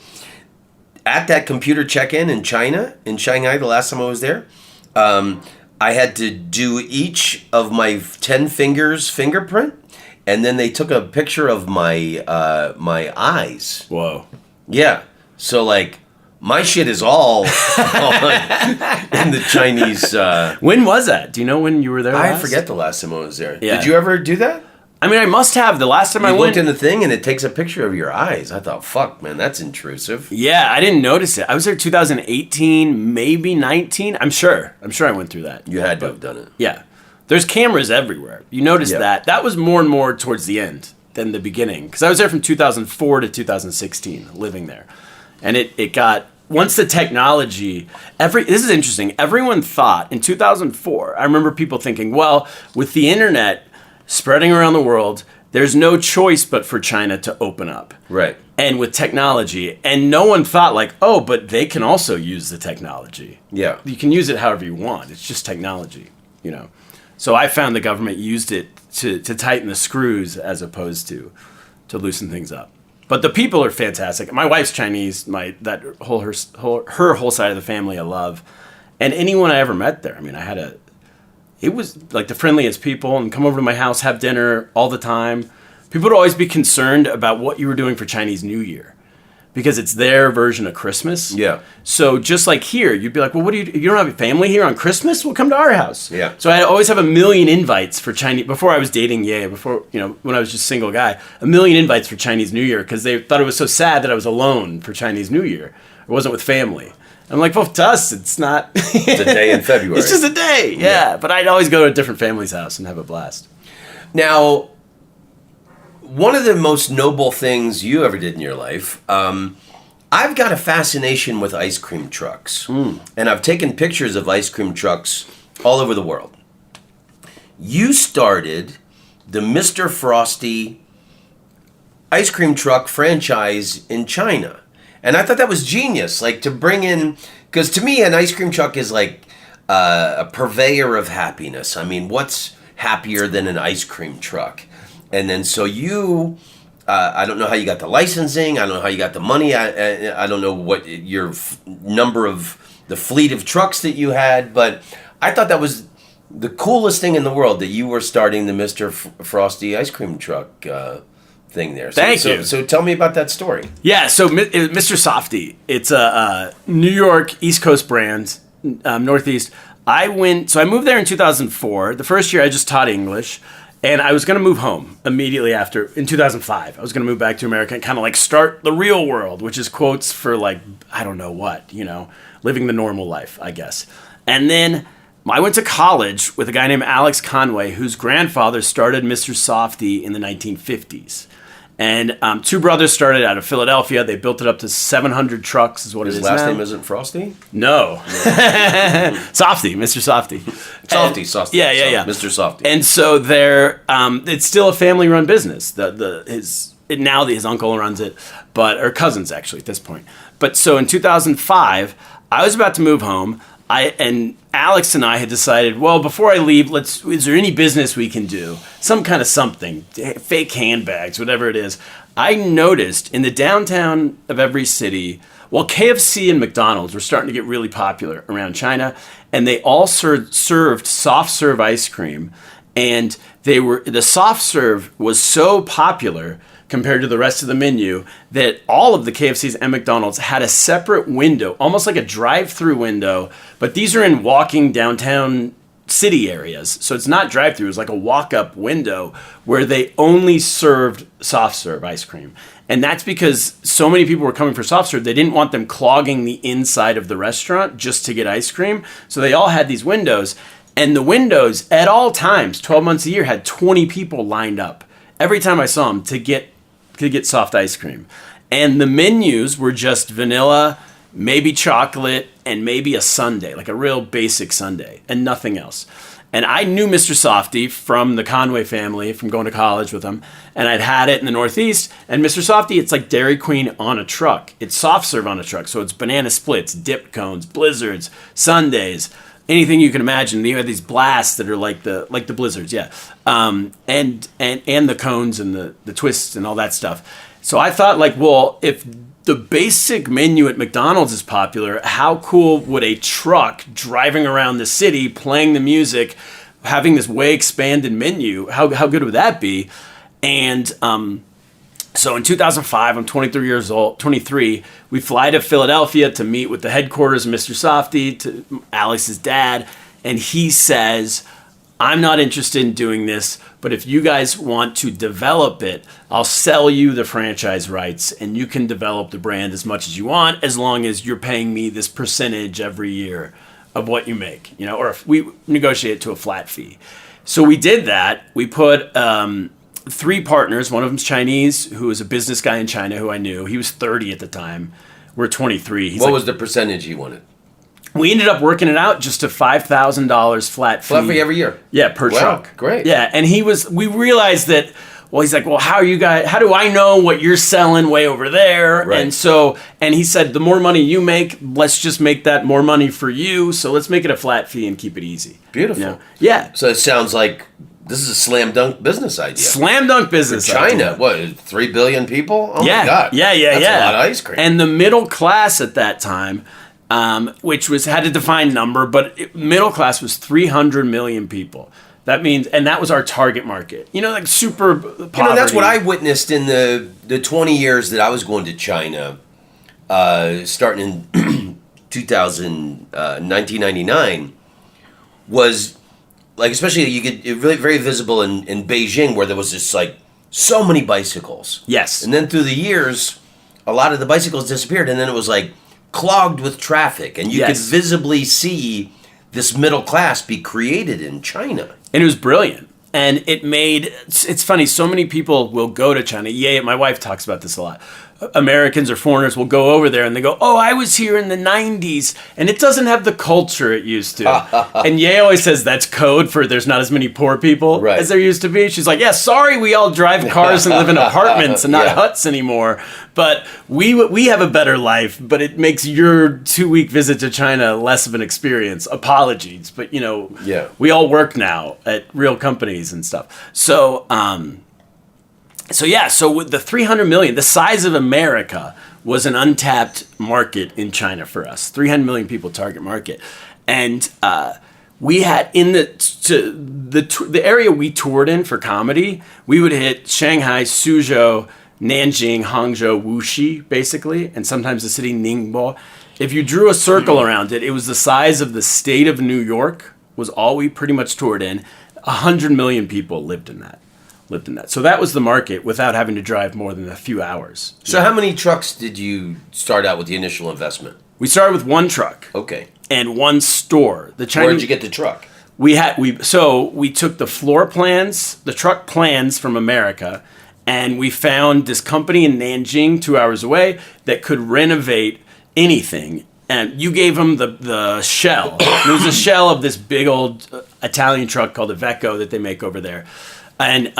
At that computer check-in in China, in Shanghai, the last time I was there, I had to do each of my 10 fingers fingerprint, and then they took a picture of my my eyes. Whoa. Yeah. So like my shit is all in the Chinese. When was that? Do you know when you were there? I forget the last time I was there. Yeah. Did you ever do that? I mean, I must have. The last time I looked went in the thing and it takes a picture of your eyes. I thought, fuck, man, that's intrusive. Yeah, I didn't notice it. I was there 2018, maybe 19. I'm sure I went through that. You had to have done it. Yeah. There's cameras everywhere. You notice Yeah. that. That was more and more towards the end than the beginning. Because I was there from 2004 to 2016, living there. And it got, once the technology, this is interesting. Everyone thought in 2004, I remember people thinking, well, with the internet spreading around the world, there's no choice but for China to open up. Right. And with technology. And no one thought like, oh, but they can also use the technology. Yeah. You can use it however you want. It's just technology, you know. So I found the government used it to tighten the screws as opposed to loosen things up. But the people are fantastic. My wife's Chinese. Her whole side of the family I love. And anyone I ever met there, I mean, it was like the friendliest people, and come over to my house, have dinner all the time. People would always be concerned about what you were doing for Chinese New Year because it's their version of Christmas. Yeah. So just like here, you'd be like, well, you don't have a family here on Christmas? Well, come to our house. Yeah. So I'd always have a million invites for Chinese, before I was dating Ye, when I was just a single guy, a million invites for Chinese New Year because they thought it was so sad that I was alone for Chinese New Year. I wasn't with family. I'm like, well, to us, it's not. It's a day in February. It's just a day, yeah. But I'd always go to a different family's house and have a blast. Now, one of the most noble things you ever did in your life, I've got a fascination with ice cream trucks. And I've taken pictures of ice cream trucks all over the world. You started the Mr. Frosty ice cream truck franchise in China. And I thought that was genius, like to bring in, because to me an ice cream truck is like a purveyor of happiness. I mean, what's happier than an ice cream truck? And then so you, I don't know how you got the licensing, I don't know how you got the money, I don't know what your number of the fleet of trucks that you had, but I thought that was the coolest thing in the world that you were starting the Mr. Frosty ice cream truck thing there. Thank you. So tell me about that story. Yeah, so Mr. Softee, it's a New York East Coast brand, Northeast. I moved there in 2004. The first year I just taught English, and I was going to move home immediately after, in 2005. I was going to move back to America and kind of like start the real world, which is quotes for like, I don't know what, living the normal life, I guess. And then I went to college with a guy named Alex Conway, whose grandfather started Mr. Softee in the 1950s. And 2 brothers started out of Philadelphia. They built it up to 700 trucks is what His it is last now. name isn't Frosty? No. Softee, Mr. Softee. Softee. Yeah. Mr. Softee. And so it's still a family-run business. Now his uncle runs it, or cousins actually at this point. But so in 2005, I was about to move home. And Alex and I had decided, well, before I leave, is there any business we can do? Some kind of something, fake handbags, whatever it is. I noticed in the downtown of every city, well, KFC and McDonald's were starting to get really popular around China, and they all served soft serve ice cream, and the soft serve was so popular compared to the rest of the menu that all of the KFCs and McDonald's had a separate window, almost like a drive-through window, but these are in walking downtown city areas. So it's not drive-through. It's like a walk-up window where they only served soft serve ice cream. And that's because so many people were coming for soft serve, they didn't want them clogging the inside of the restaurant just to get ice cream. So they all had these windows. And the windows, at all times, 12 months a year, had 20 people lined up every time I saw them to get soft ice cream. And the menus were just vanilla, maybe chocolate, and maybe a sundae, like a real basic sundae, and nothing else. And I knew Mr. Softee from the Conway family, from going to college with him, and I'd had it in the Northeast. And Mr. Softee, it's like Dairy Queen on a truck. It's soft serve on a truck, so it's banana splits, dipped cones, blizzards, sundaes, anything you can imagine. You have these blasts that are like the blizzards, yeah, and the cones and the twists and all that stuff. So I thought, like, well, if the basic menu at McDonald's is popular, how cool would a truck driving around the city, playing the music, having this way expanded menu, how good would that be? And so in 2005, I'm 23, we fly to Philadelphia to meet with the headquarters of Mr. Softee, to Alex's dad, and he says, I'm not interested in doing this, but if you guys want to develop it, I'll sell you the franchise rights and you can develop the brand as much as you want, as long as you're paying me this percentage every year of what you make, or if we negotiate to a flat fee. So we did that. We put 3 partners. One of them's Chinese, who was a business guy in China who I knew. He was 30 at the time. We're 23. What was the percentage he wanted? We ended up working it out just to $5,000 flat fee. Flat fee every year? Yeah, per truck. Great. Yeah, and we realized that, well, he's like, well, how do I know what you're selling way over there? Right. And he said, the more money you make, let's just make that more money for you. So let's make it a flat fee and keep it easy. Beautiful. Yeah. So it sounds like this is a slam dunk business idea. Slam dunk business China, idea. what, 3 billion people? Oh yeah. my God. Yeah. That's a lot of ice cream. And the middle class at that time, which had a defined number, but middle class was 300 million people. That means, and that was our target market. Like super poverty. That's what I witnessed in the 20 years that I was going to China, starting in 1999, was like, especially you get it really very visible in Beijing, where there was just like so many bicycles. Yes. And then through the years, a lot of the bicycles disappeared, and then it was like clogged with traffic, and you could visibly see this middle class be created in China. And it was brilliant. And it's funny, so many people will go to China. Yeah, my wife talks about this a lot. Americans or foreigners will go over there and they go, oh, I was here in the 90s, and it doesn't have the culture it used to. And Ye always says that's code for there's not as many poor people as there used to be. She's like, yeah, sorry we all drive cars and live in apartments and not huts anymore. But we have a better life, but it makes your 2-week visit to China less of an experience. Apologies, but we all work now at real companies and stuff. So with the 300 million, the size of America was an untapped market in China for us. 300 million people target market. And we had in the area we toured in for comedy, we would hit Shanghai, Suzhou, Nanjing, Hangzhou, Wuxi, basically, and sometimes the city Ningbo. If you drew a circle around it, it was the size of the state of New York, was all we pretty much toured in. 100 million people lived in that. So that was the market without having to drive more than a few hours. So how many trucks did you start out with the initial investment? We started with 1 truck. Okay. And 1 store. Where did you get the truck? We took the floor plans, the truck plans from America, and we found this company in Nanjing, 2 hours away, that could renovate anything. And you gave them the shell. It was a shell of this big old Italian truck called a Vecco that they make over there. And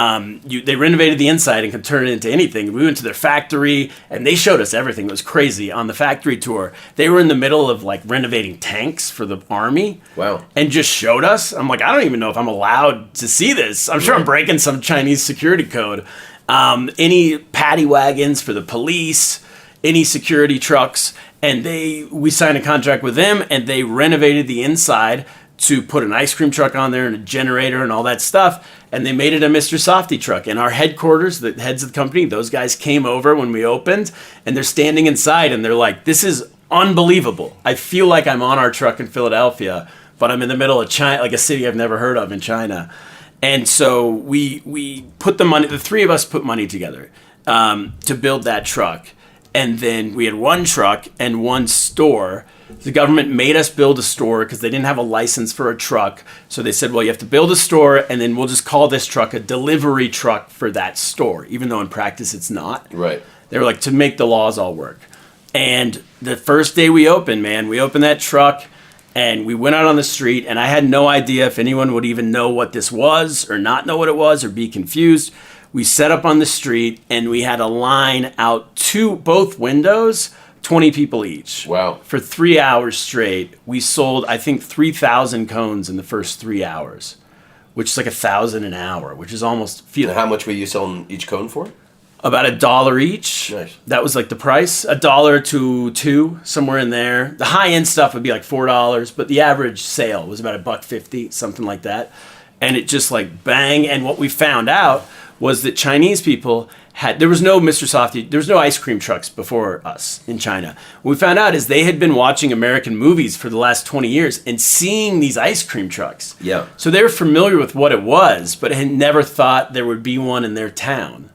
they renovated the inside and could turn it into anything. We went to their factory, and they showed us everything. It was crazy. On the factory tour, they were in the middle of like renovating tanks for the army. Wow. And just showed us. I'm like, I don't even know if I'm allowed to see this. I'm sure I'm breaking some Chinese security code. Any paddy wagons for the police, any security trucks. And we signed a contract with them, and they renovated the inside to put an ice cream truck on there and a generator and all that stuff. And they made it a Mr. Softee truck. And our headquarters, the heads of the company, those guys came over when we opened, and they're standing inside, and they're like, this is unbelievable. I feel like I'm on our truck in Philadelphia, but I'm in the middle of China, like a city I've never heard of in China. And so we put the money, the three of us put money together to build that truck. And then we had one truck and one store. The government made us build a store because they didn't have a license for a truck. So they said, well, you have to build a store, and then we'll just call this truck a delivery truck for that store, even though in practice it's not. Right. They were like, to make the laws all work. And the first day we opened, man, we opened that truck, and we went out on the street, and I had no idea if anyone would even know what this was or not know what it was or be confused. We set up on the street, and we had a line out to both windows, 20 people each. Wow. For 3 hours straight. We sold, I think, 3,000 cones in the first 3 hours, which is like $1,000 an hour, which is almost... And how much were you selling each cone for? About $1 each. Nice. That was like the price. $1 to $2, somewhere in there. The high-end stuff would be like $4, but the average sale was about $1.50, something like that. And it just like bang. And what we found out was that Chinese people there was no Mr. Softee, there was no ice cream trucks before us in China. What we found out is they had been watching American movies for the last 20 years and seeing these ice cream trucks. Yeah. So they were familiar with what it was, but had never thought there would be one in their town.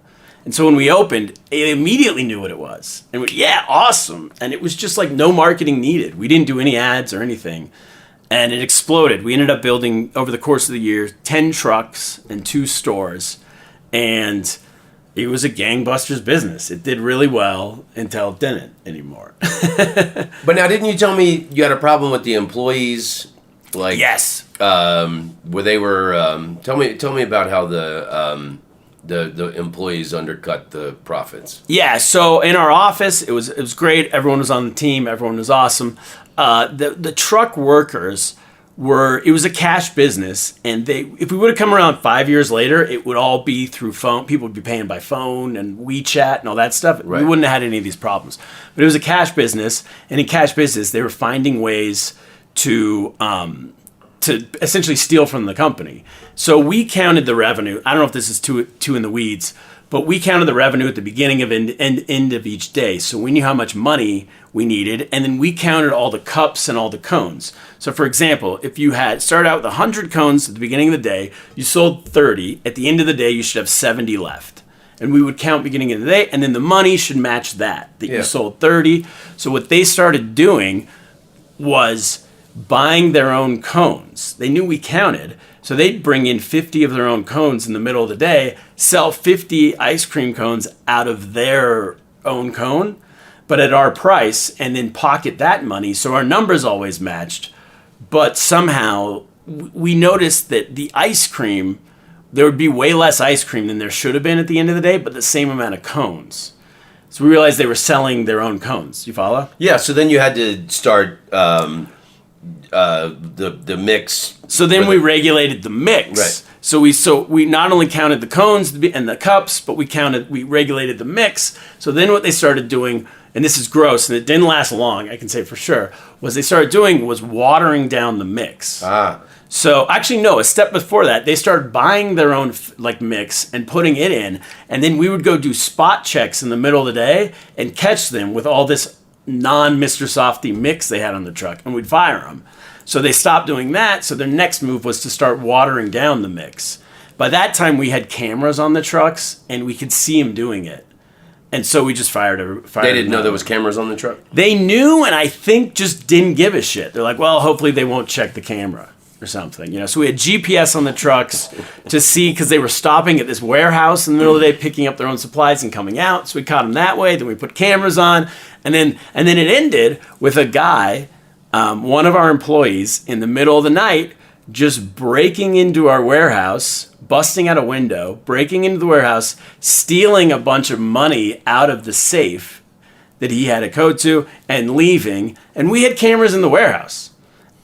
And so when we opened, they immediately knew what it was. And we, yeah, awesome. And it was just like no marketing needed. We didn't do any ads or anything. And it exploded. We ended up building, over the course of the year, 10 trucks and 2 stores. And it was a gangbusters business. It did really well until it didn't anymore. But now, didn't you tell me you had a problem with the employees? Like, yes. Where they were. Tell me about how the employees undercut the profits. Yeah. So in our office, it was great. Everyone was on the team. Everyone was awesome. The truck workers it was a cash business, and if we would have come around 5 years later, it would all be through phone. People would be paying by phone and WeChat and all that stuff. Right. We wouldn't have had any of these problems. But it was a cash business, and in cash business, they were finding ways to essentially steal from the company. So we counted the revenue. I don't know if this is too in the weeds, but we counted the revenue at the beginning of and end of each day. So we knew how much money we needed, and then we counted all the cups and all the cones. So for example, if you had started out with 100 cones at the beginning of the day, you sold 30. At the end of the day, you should have 70 left. And we would count beginning of the day, and then the money should match that you sold 30. So what they started doing was buying their own cones. They knew we counted, so they'd bring in 50 of their own cones in the middle of the day, sell 50 ice cream cones out of their own cone, but at our price, and then pocket that money. So our numbers always matched. But somehow we noticed that the ice cream, there would be way less ice cream than there should have been at the end of the day, but the same amount of cones. So we realized they were selling their own cones. You follow? Yeah, so then you had to start the mix. So then we regulated the mix. Right. So we not only counted the cones and the cups, but we regulated the mix. So then what they started doing, and this is gross, and it didn't last long, I can say for sure, was they started doing was watering down the mix. So actually, no, a step before that, they started buying their own mix and putting it in, and then we would go do spot checks in the middle of the day and catch them with all this non-Mr. Softee mix they had on the truck, and we'd fire them. So they stopped doing that, so their next move was to start watering down the mix. By that time, we had cameras on the trucks, and we could see them doing it. And so we just fired They didn't know there was cameras on the truck? They knew, and I think just didn't give a shit. They're like, well, hopefully they won't check the camera or something. So we had GPS on the trucks to see, because they were stopping at this warehouse in the middle of the day, picking up their own supplies and coming out. So we caught them that way. Then we put cameras on. And then it ended with a guy, one of our employees, in the middle of the night, just breaking into our warehouse, busting out a window, breaking into the warehouse, stealing a bunch of money out of the safe that he had a code to, and leaving. And we had cameras in the warehouse.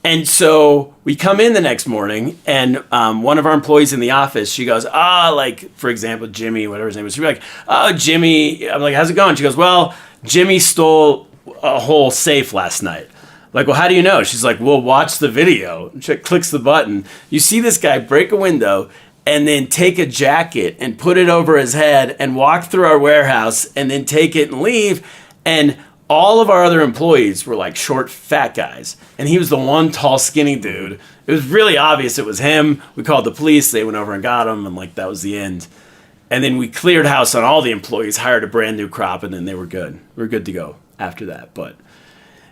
And so we come in the next morning, and one of our employees in the office, she goes, for example, Jimmy, whatever his name was, she'd be like, oh, Jimmy. I'm like, how's it going? She goes, well, Jimmy stole a whole safe last night. Like, well, how do you know? She's like, well, watch the video. She clicks the button. You see this guy break a window and then take a jacket and put it over his head and walk through our warehouse and then take it and leave. And all of our other employees were like short, fat guys. And he was the one tall, skinny dude. It was really obvious it was him. We called the police. They went over and got him. And like, that was the end. And then we cleared house on all the employees, hired a brand new crop, and then they were good. We were good to go after that. But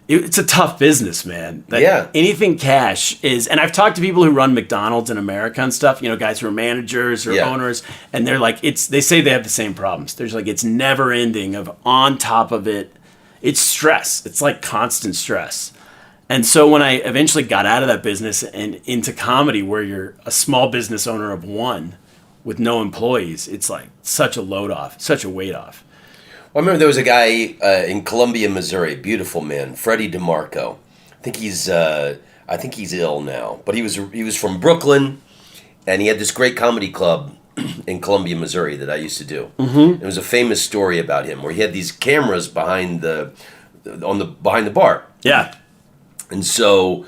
it's a tough business, man. Yeah. Anything cash is, and I've talked to people who run McDonald's in America and stuff, guys who are managers or owners, and they're like, they say they have the same problems. There's like, it's never ending of on top of it. It's stress. It's like constant stress. And so when I eventually got out of that business and into comedy where you're a small business owner of one with no employees, it's like such a load off, such a weight off. Well, I remember there was a guy in Columbia, Missouri, beautiful man, Freddie DeMarco. I think he's ill now, but he was from Brooklyn, and he had this great comedy club in Columbia, Missouri that I used to do. Mm-hmm. There was a famous story about him where he had these cameras behind the bar. Yeah. And so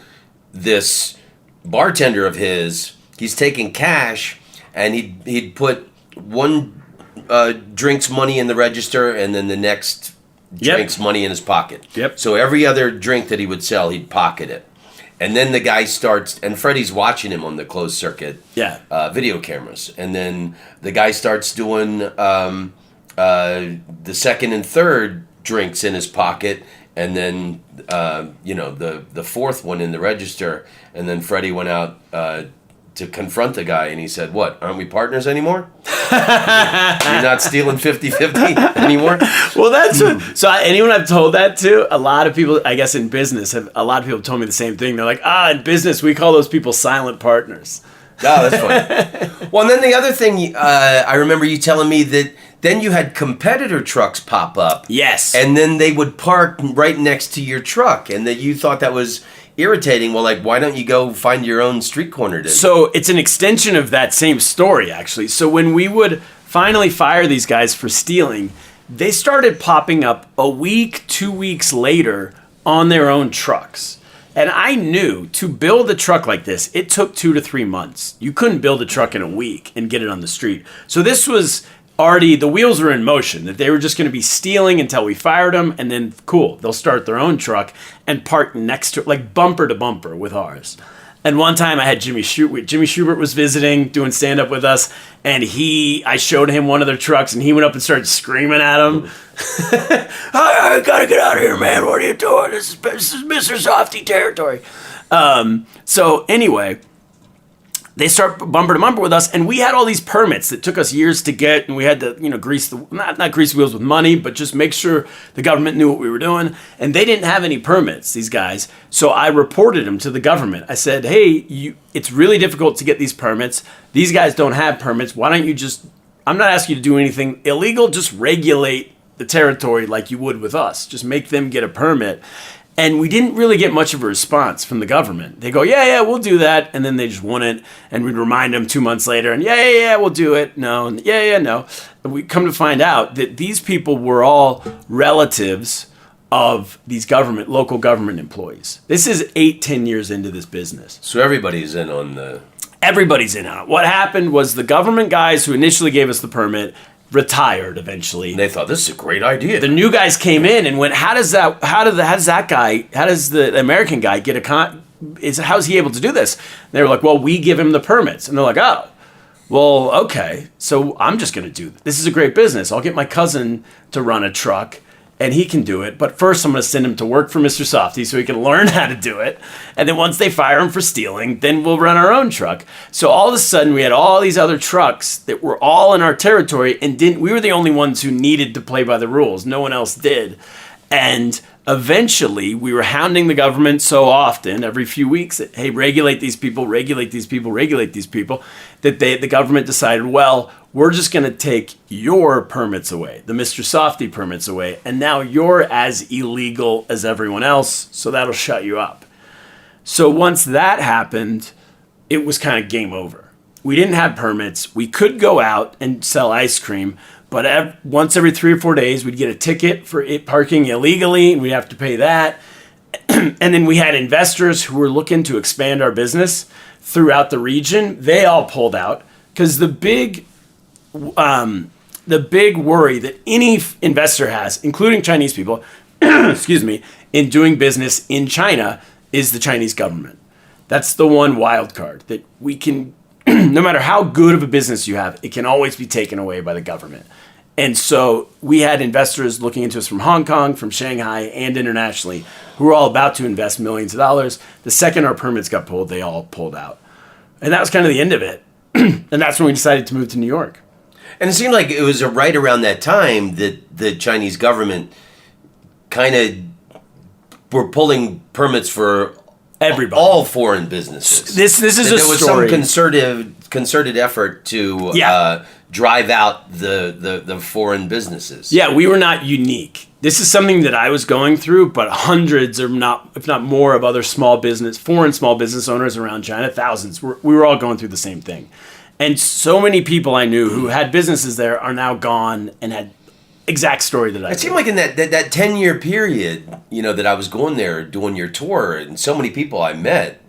this bartender of his, he's taking cash, and he'd put one drink's money in the register, and then the next drink's money in his pocket. Yep. So every other drink that he would sell, he'd pocket it. And then the guy starts, and Freddie's watching him on the closed circuit video cameras. And then the guy starts doing the second and third drinks in his pocket, and then the fourth one in the register. And then Freddie went out to confront the guy, and he said, "What, aren't we partners anymore? You're not stealing 50-50 anymore?" Well, that's what, so anyone I've told that to, a lot of people, I guess in business, a lot of people told me the same thing. They're like, in business, we call those people silent partners. Oh, that's funny. Well, and then the other thing, I remember you telling me that then you had competitor trucks pop up. Yes. And then they would park right next to your truck, and that you thought that was irritating. Well, like, why don't you go find your own street corner to... So it's an extension of that same story, actually. So when we would finally fire these guys for stealing, they started popping up a week, 2 weeks later on their own trucks. And I knew to build a truck like this, it took 2 to 3 months. You couldn't build a truck in a week and get it on the street. So this was already, the wheels were in motion, that they were just going to be stealing until we fired them, and then cool, they'll start their own truck and park next to it, like bumper to bumper with ours. And one time I had Jimmy Schubert was visiting, doing stand-up with us, and I showed him one of their trucks, and he went up and started screaming at him. I gotta get out of here, man. What are you doing? This is Mr. Softee territory. So anyway, they start bumper to bumper with us, and we had all these permits that took us years to get, and we had to, grease not grease the wheels with money, but just make sure the government knew what we were doing. And they didn't have any permits, these guys. So I reported them to the government. I said, hey, it's really difficult to get these permits. These guys don't have permits. Why don't you I'm not asking you to do anything illegal, just regulate the territory like you would with us. Just make them get a permit. And we didn't really get much of a response from the government. They go, yeah, we'll do that. And then they just wouldn't. And we'd remind them 2 months later, and yeah, we'll do it. No, and yeah, no. And we come to find out that these people were all relatives of these local government employees. This is 8-10 years into this business. So everybody's in on the... Everybody's in on it. What happened was the government guys who initially gave us the permit retired eventually. And they thought, this is a great idea. The new guys came in and went, how does the American guy get how's he able to do this? And they were like, well, we give him the permits. And they're like, oh, well, okay. So I'm just going to do this. This is a great business. I'll get my cousin to run a truck and he can do it. But first I'm going to send him to work for Mr. Softee so he can learn how to do it. And then once they fire him for stealing, then we'll run our own truck. So all of a sudden we had all these other trucks that were all in our territory and we were the only ones who needed to play by the rules. No one else did. And eventually we were hounding the government so often, every few weeks, that, hey, regulate these people, regulate these people, regulate these people, that the government decided, well, we're just going to take your permits away, the Mr. Softee permits away, and now you're as illegal as everyone else, so that'll shut you up. So once that happened, it was kind of game over. We didn't have permits. We could go out and sell ice cream, but once every 3 or 4 days, we'd get a ticket for it parking illegally, and we'd have to pay that. And then we had investors who were looking to expand our business throughout the region. They all pulled out because the big worry that any investor has, including Chinese people, excuse me, in doing business in China is the Chinese government. That's the one wild card that we can, no matter how good of a business you have, it can always be taken away by the government. And so we had investors looking into us from Hong Kong, from Shanghai, and internationally, who were all about to invest millions of dollars. The second our permits got pulled, they all pulled out. And that was kind of the end of it. And that's when we decided to move to New York. And it seemed like it was right around that time that the Chinese government kind of were pulling permits for everybody, all foreign businesses. This is a story. There was some concerted effort to drive out the foreign businesses. Yeah, we were not unique. This is something that I was going through, but hundreds, or not, if not more, of other foreign small business owners around China, thousands. We were all going through the same thing. And so many people I knew who had businesses there are now gone and had exact story that I It seemed like in that 10-year period, that I was going there doing your tour, and so many people I met,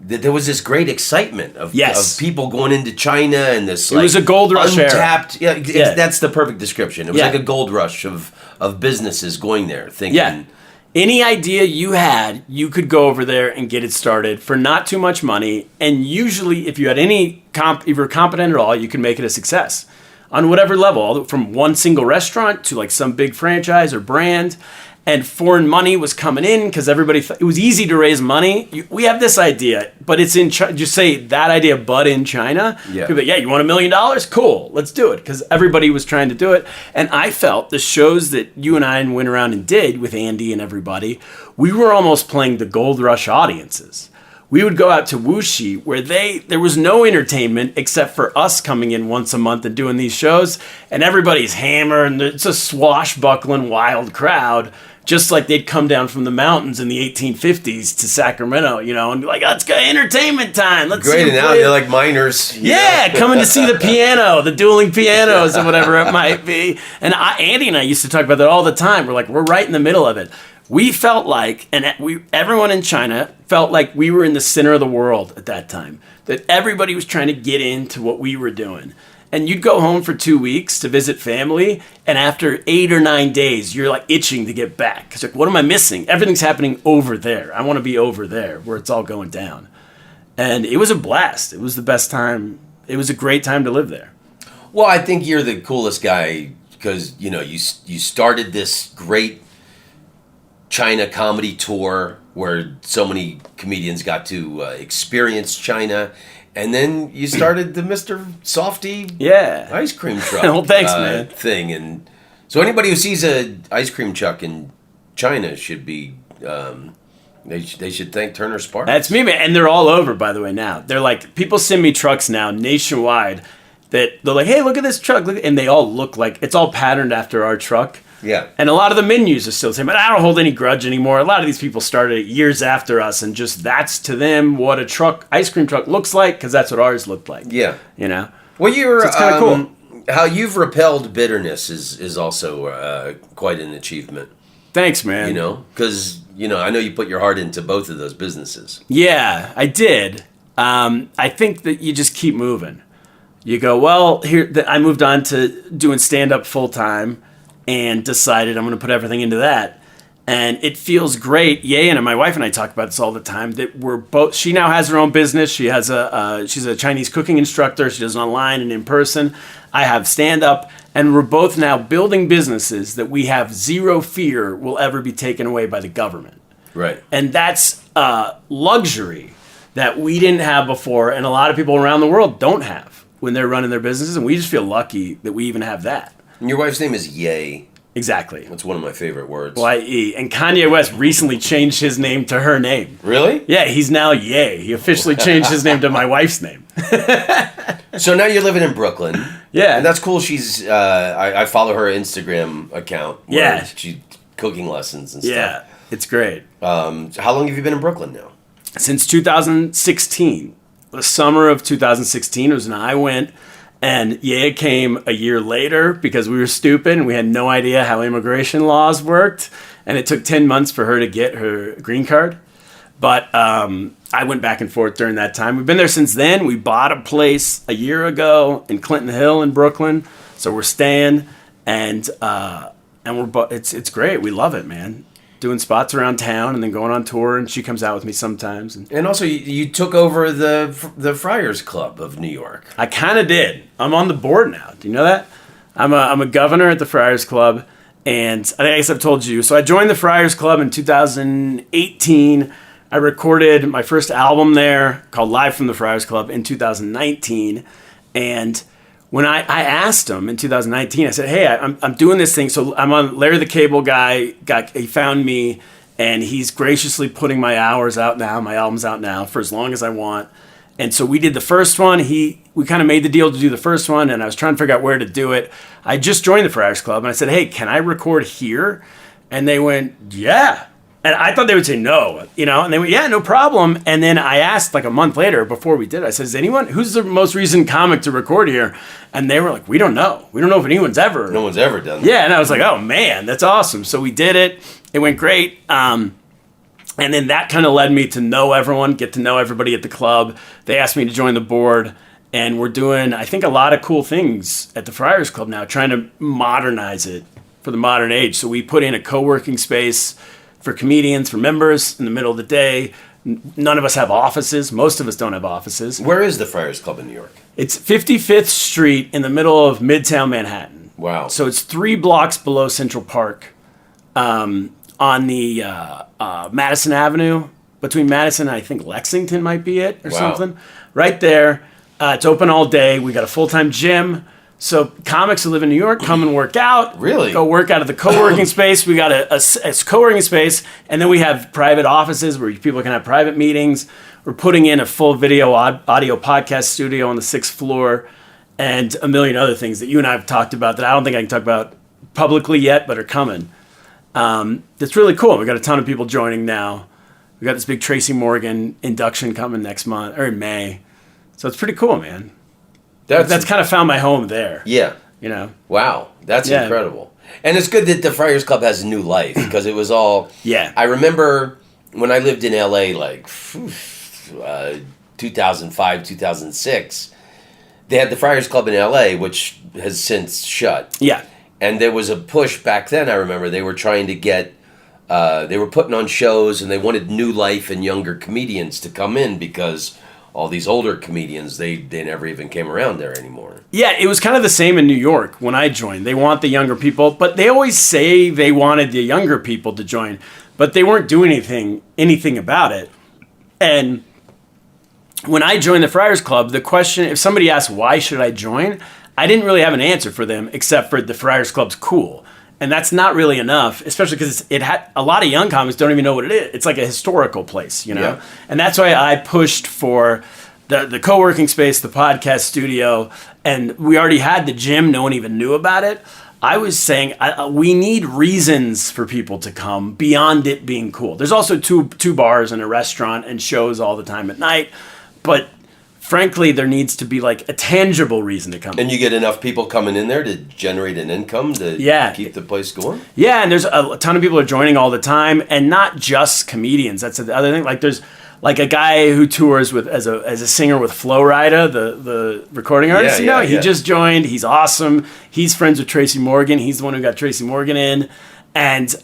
that there was this great excitement of people going into China, and this it was a gold rush untapped era. That's the perfect description. It was like a gold rush of businesses going there thinking any idea you had, you could go over there and get it started for not too much money, and usually if you had if you were competent at all, you could make it a success on whatever level, from one single restaurant to like some big franchise or brand. And foreign money was coming in because everybody thought it was easy to raise money. We have this idea, but it's in China. Just say that idea, but in China. Yeah. People, you want $1 million? Cool, let's do it. Because everybody was trying to do it. And I felt the shows that you and I went around and did with Andy and everybody, we were almost playing the Gold Rush audiences. We would go out to Wuxi where there was no entertainment except for us coming in once a month and doing these shows. And everybody's hammered, and it's a swashbuckling wild crowd. Just like they'd come down from the mountains in the 1850s to Sacramento, and be like, let's go entertainment time. Let's great, and now they're like miners. Yeah, coming to see the piano, the dueling pianos, or whatever it might be. And Andy and I used to talk about that all the time. We're right in the middle of it. We felt like, and everyone in China felt like we were in the center of the world at that time. That everybody was trying to get into what we were doing. And you'd go home for 2 weeks to visit family, and after 8 or 9 days, you're like itching to get back. Because like, what am I missing? Everything's happening over there. I want to be over there where it's all going down. And it was a blast. It was the best time. It was a great time to live there. Well, I think you're the coolest guy because, you started this great China comedy tour where so many comedians got to experience China. And then you started the Mr. Softee ice cream truck well, thanks, man. thing. And so anybody who sees a ice cream truck in China should be, they should thank Turner Sparks. That's me, man. And they're all over, by the way, now. They're like, people send me trucks now nationwide that they're like, hey, look at this truck. And they all look like, it's all patterned after our truck. Yeah. And a lot of the menus are still the same, but I don't hold any grudge anymore. A lot of these people started years after us, and just that's to them what a ice cream truck looks like, because that's what ours looked like. Yeah. So Well, it's kind of cool. How you've repelled bitterness is also quite an achievement. Thanks, man. Because, I know you put your heart into both of those businesses. Yeah, I did. I think that you just keep moving. You go, well, I moved on to doing stand-up full-time, and decided I'm going to put everything into that. And it feels great. And my wife and I talk about this all the time, that we're both, she now has her own business. She has she's a Chinese cooking instructor. She does it online and in person. I have stand-up, and we're both now building businesses that we have zero fear will ever be taken away by the government. Right. And that's a luxury that we didn't have before, and a lot of people around the world don't have when they're running their businesses, and we just feel lucky that we even have that. And your wife's name is Ye. Exactly. That's one of my favorite words. Y-E. And Kanye West recently changed his name to her name. Really? Yeah, he's now Ye. He officially changed his name to my wife's name. So now you're living in Brooklyn. Yeah. And that's cool. She's, I follow her Instagram account. Yeah. She's cooking lessons and stuff. Yeah, it's great. How long have you been in Brooklyn now? Since 2016. The summer of 2016 was when I went. And Ye came a year later because we were stupid and we had no idea how immigration laws worked. And it took 10 months for her to get her green card. But I went back and forth during that time. We've been there since then. We bought a place a year ago in Clinton Hill in Brooklyn. So we're staying. And and it's great. We love it, man. Doing spots around town and then going on tour, and she comes out with me sometimes. And also, you took over the Friars Club of New York. I kind of did. I'm on the board now. Do you know that? I'm a governor at the Friars Club, and I guess I've told you. So I joined the Friars Club in 2018. I recorded my first album there called Live from the Friars Club in 2019, and when I asked him in 2019, I said, hey, I'm doing this thing. So I'm on Larry the Cable Guy. He found me, and he's graciously putting my hours out now. My album's out now for as long as I want. And so we did the first one. We kind of made the deal to do the first one, and I was trying to figure out where to do it. I just joined the Friars Club, and I said, hey, can I record here? And they went, yeah. And I thought they would say no, and they went, yeah, no problem. And then I asked like a month later before we did it, I said, who's the most recent comic to record here? And they were like, we don't know. We don't know if anyone's ever. No one's ever done that. Yeah, and I was like, oh man, that's awesome. So we did it. It went great. And then that kind of led me to know everyone, get to know everybody at the club. They asked me to join the board. And we're doing, I think, a lot of cool things at the Friars Club now, trying to modernize it for the modern age. So we put in a co-working space for comedians, for members in the middle of the day. None of us have offices. Most of us don't have offices. Where is the Friars Club in New York? It's 55th Street in the middle of Midtown Manhattan. Wow. So it's 3 blocks below Central Park on the Madison Avenue. Between Madison and I think Lexington might be it or something. Right there. It's open all day. We got a full-time gym. So comics who live in New York come and work out. Really? Go work out of the co-working space. We got a co-working space, and then we have private offices where people can have private meetings. We're putting in a full video audio podcast studio on the 6th floor, and a million other things that you and I have talked about that I don't think I can talk about publicly yet, but are coming. It's really cool. We got a ton of people joining now. We got this big Tracy Morgan induction coming next month or in May. So it's pretty cool, man. That's kind of found my home there. Yeah. Wow. That's incredible. And it's good that the Friars Club has a new life because it was all... Yeah. I remember when I lived in L.A. like 2005, 2006, they had the Friars Club in L.A., which has since shut. Yeah. And there was a push back then, I remember. They were trying to get... they were putting on shows and they wanted new life and younger comedians to come in because... all these older comedians, they never even came around there anymore. Yeah, it was kind of the same in New York when I joined. They want the younger people, but they always say they wanted the younger people to join, but they weren't doing anything about it. And when I joined the Friars Club, the question, if somebody asked why should I join, I didn't really have an answer for them except for the Friars Club's cool. And that's not really enough, especially because it had a lot of young comics don't even know what it is. It's like a historical place, Yeah. And that's why I pushed for the co-working space, the podcast studio, and we already had the gym. No one even knew about it. I was saying we need reasons for people to come beyond it being cool. There's also two bars and a restaurant and shows all the time at night, but frankly, there needs to be like a tangible reason to come. And you get enough people coming in there to generate an income to keep the place going? Yeah, and there's a ton of people are joining all the time, and not just comedians. That's the other thing. Like there's like a guy who tours with as a singer with Flo Rida, the recording artist. He just joined. He's awesome. He's friends with Tracy Morgan. He's the one who got Tracy Morgan in. And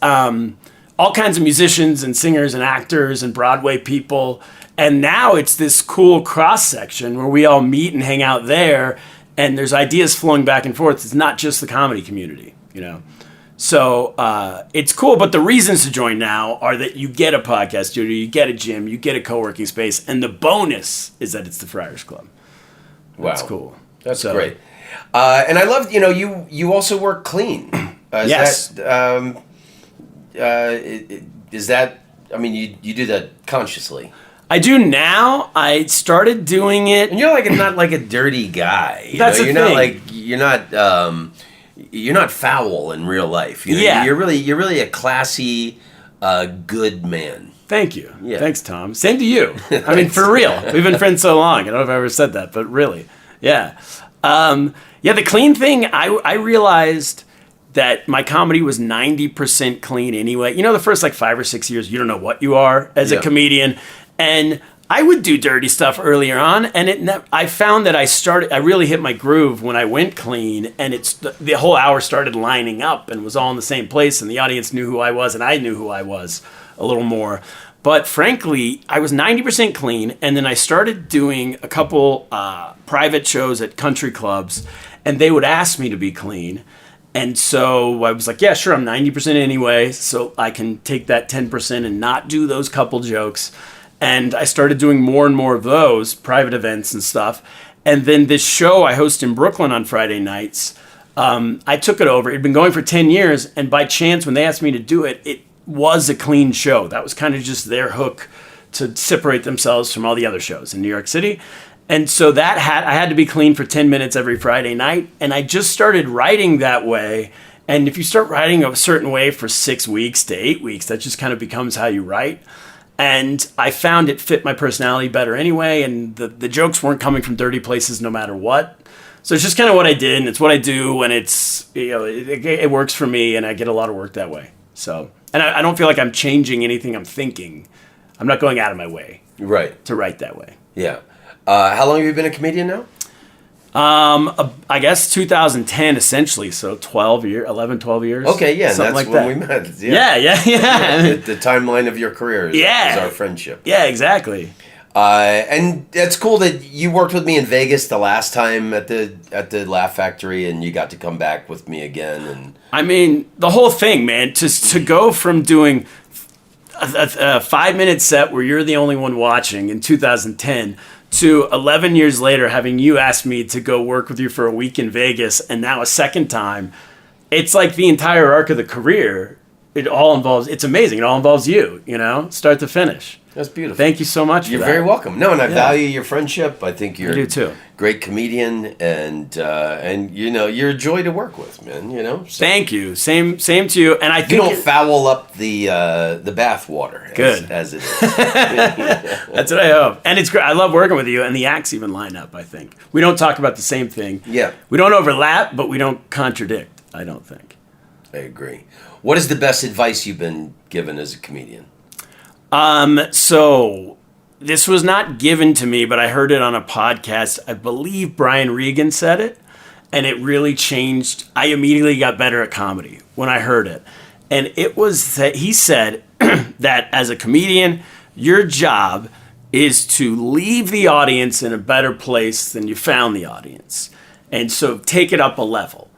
all kinds of musicians and singers and actors and Broadway people. And now it's this cool cross-section where we all meet and hang out there, and there's ideas flowing back and forth. It's not just the comedy community, So it's cool, but the reasons to join now are that you get a podcast studio, you get a gym, you get a co-working space, and the bonus is that it's the Friars Club. That's cool. That's great. And I love, you also work clean. Yes. Is that, I mean, you do that consciously. I do now. I started doing it, and you're not like a dirty guy. That's the thing. You're not foul in real life. You're really a classy, good man. Thank you. Yeah. Thanks, Tom. Same to you. I mean, for real. We've been friends so long. I don't know if I ever said that, but really, yeah. The clean thing. I realized that my comedy was 90% clean anyway. The first 5 or 6 years, you don't know what you are as a comedian. And I would do dirty stuff earlier on, and I found that I really hit my groove when I went clean, and the whole hour started lining up and was all in the same place, and the audience knew who I was, and I knew who I was a little more. But frankly, I was 90% clean, and then I started doing a couple private shows at country clubs, and they would ask me to be clean. And so I was like, yeah, sure, I'm 90% anyway, so I can take that 10% and not do those couple jokes. And I started doing more and more of those, private events and stuff. And then this show I host in Brooklyn on Friday nights, I took it over. It had been going for 10 years, and by chance, when they asked me to do it, it was a clean show. That was kind of just their hook to separate themselves from all the other shows in New York City. And so I had to be clean for 10 minutes every Friday night. And I just started writing that way. And if you start writing a certain way for 6 weeks to 8 weeks, that just kind of becomes how you write. And I found it fit my personality better anyway. And the jokes weren't coming from dirty places no matter what. So it's just kind of what I did. And it's what I do. And it works for me. And I get a lot of work that way. So, and I don't feel like I'm changing anything I'm thinking. I'm not going out of my way to write that way. Yeah. How long have you been a comedian now? I guess 2010 essentially, so 12 years. Okay, yeah, something that's like when that. we met. Yeah. The timeline of your career is our friendship. Yeah, exactly. And it's cool that you worked with me in Vegas the last time at the Laugh Factory, and you got to come back with me again. And I mean, the whole thing, man, to go from doing a 5-minute set where you're the only one watching in 2010 to 11 years later having you ask me to go work with you for a week in Vegas, and now a second time, it's like the entire arc of the career. It's amazing. It all involves you, start to finish. That's beautiful. Thank you so much for that. You're very welcome. No, and I value your friendship. I think you're I do too. a great comedian, and you're a joy to work with, man. So. Thank you. Same to you. And I think you don't foul up the bath water. Good as it is. That's what I hope. And it's great. I love working with you, and the acts even line up. I think we don't talk about the same thing. Yeah, we don't overlap, but we don't contradict. I don't think. I agree. What is the best advice you've been given as a comedian? So this was not given to me, but I heard it on a podcast. I believe Brian Regan said it, and it really changed. I immediately got better at comedy when I heard it. And it was that he said that as a comedian, your job is to leave the audience in a better place than you found the audience. And so take it up a level.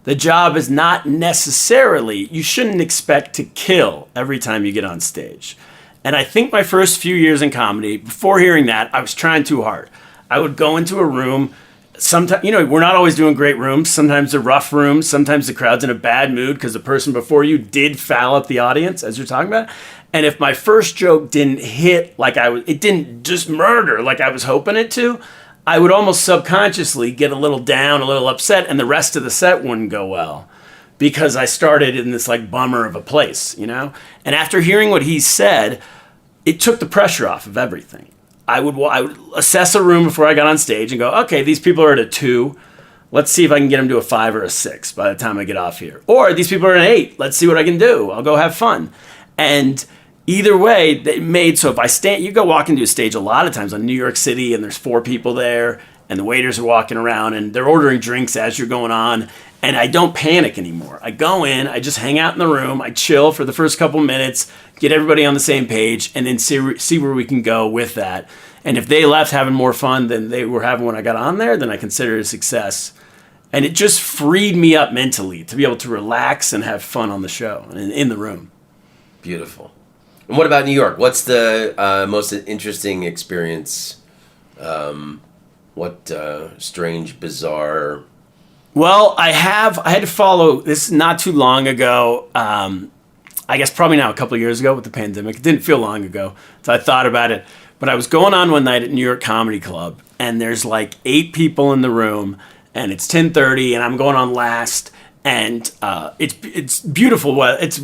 The job is not necessarily, you shouldn't expect to kill every time you get on stage. And I think my first few years in comedy, before hearing that, I was trying too hard. I would go into a room, sometimes, we're not always doing great rooms. Sometimes they're rough rooms. Sometimes the crowd's in a bad mood because the person before you did foul up the audience, as you're talking about. And if my first joke didn't hit it didn't just murder like I was hoping it to, I would almost subconsciously get a little down, a little upset, and the rest of the set wouldn't go well. Because I started in this bummer of a place, And after hearing what he said, it took the pressure off of everything. I would assess a room before I got on stage and go, okay, these people are at a 2. Let's see if I can get them to a 5 or a 6 by the time I get off here. Or these people are at an 8. Let's see what I can do. I'll go have fun. And either way, it made so you go walk into a stage a lot of times on New York City and there's 4 people there and the waiters are walking around and they're ordering drinks as you're going on. And I don't panic anymore. I go in, I just hang out in the room, I chill for the first couple minutes, get everybody on the same page, and then see where we can go with that. And if they left having more fun than they were having when I got on there, then I consider it a success. And it just freed me up mentally to be able to relax and have fun on the show and in the room. Beautiful. And what about New York? What's the most interesting experience? What strange, bizarre... Well, I had to follow this not too long ago. I guess probably now a couple of years ago with the pandemic. It didn't feel long ago, so I thought about it. But I was going on one night at New York Comedy Club, and there's 8 people in the room, and it's 10:30, and I'm going on last, and it's beautiful. It's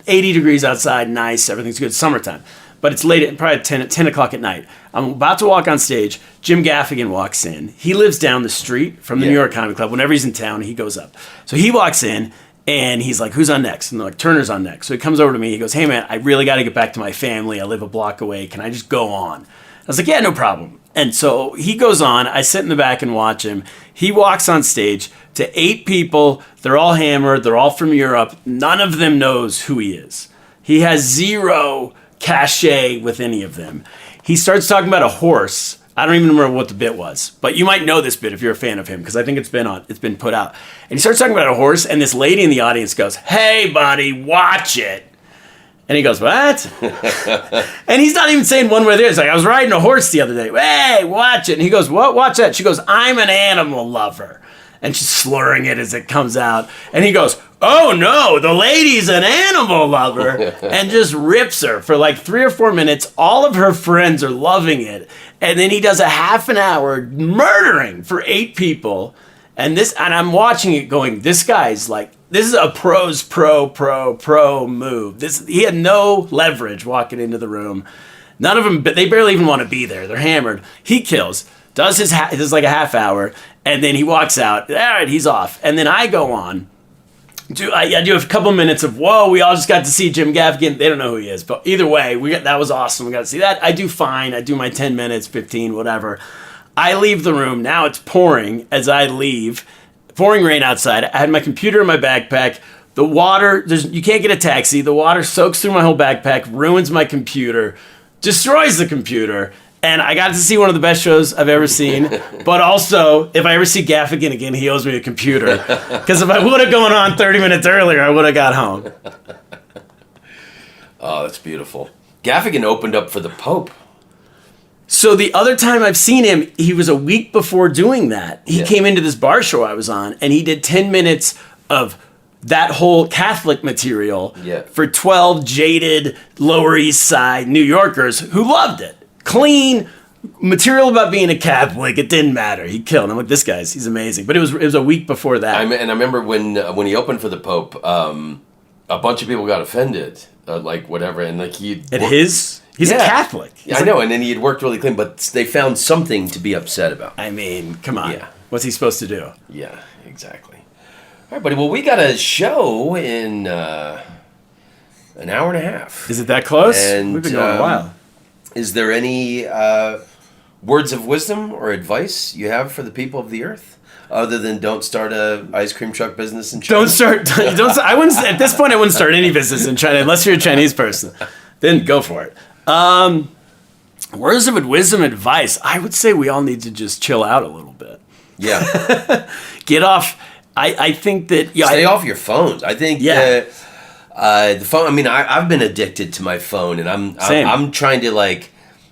80 degrees outside, nice, everything's good, summertime. But it's late, probably 10 o'clock at night. I'm about to walk on stage. Jim Gaffigan walks in. He lives down the street from the New York Comedy Club. Whenever he's in town, he goes up. So he walks in, And he's like, who's on next? And they're like, Turner's on next. So he comes over to me. He goes, hey, man, I really got to get back to my family. I live a block away. Can I just go on? I was like, yeah, no problem. And so he goes on. I sit in the back and watch him. He walks on stage to 8 people. They're all hammered. They're all from Europe. None of them knows who he is. He has zero cachet with any of them. He starts talking about a horse. I don't even remember what the bit was, but you might know this bit if you're a fan of him, because I think it's been put out. And he starts talking about a horse, and this lady in the audience goes, hey, buddy, watch it. And he goes, what? And he's not even saying one way or the other. He's like, I was riding a horse the other day. Hey, watch it. And he goes, what? Watch that. She goes, I'm an animal lover. And she's slurring it as it comes out. And he goes, oh no, the lady's an animal lover. And just rips her for like 3 or 4 minutes. All of her friends are loving it. And then he does a half an hour murdering for 8 people. And I'm watching it going, this guy's like, this is a pro's pro move. He had no leverage walking into the room. None of them, but they barely even want to be there. They're hammered. He kills, does like a half hour, and then he walks out. All right, he's off. And then I go on. I do a couple minutes of, whoa, we all just got to see Jim Gaffigan. They don't know who he is. But either way, that was awesome. We got to see that. I do fine. I do my 10 minutes, 15, whatever. I leave the room. Now it's pouring as I leave. Pouring rain outside. I had my computer in my backpack. The water, you can't get a taxi. The water soaks through my whole backpack, ruins my computer, destroys the computer. And I got to see one of the best shows I've ever seen. But also, if I ever see Gaffigan again, he owes me a computer. Because if I would have gone on 30 minutes earlier, I would have got home. Oh, that's beautiful. Gaffigan opened up for the Pope. So the other time I've seen him, he was a week before doing that. He came into this bar show I was on, and he did 10 minutes of that whole Catholic material for 12 jaded Lower East Side New Yorkers who loved it. Clean material about being a Catholic. It didn't matter. He killed. I'm like, he's amazing. But it was a week before that. I remember when he opened for the Pope, a bunch of people got offended, like whatever, and like He's a Catholic. I know, and then he had worked really clean, but they found something to be upset about. I mean, come on. Yeah. What's he supposed to do? Yeah, exactly. All right, buddy. Well, we got a show in an hour and a half. Is it that close? And, we've been going a while. Is there any words of wisdom or advice you have for the people of the earth? Other than don't start a ice cream truck business in China? I wouldn't, at this point, I wouldn't start any business in China unless you're a Chinese person. Then go for it. Words of wisdom, advice. I would say we all need to just chill out a little bit. Yeah. Get off. I think that stay off your phones. I think the phone. I mean, I've been addicted to my phone, and I'm trying to like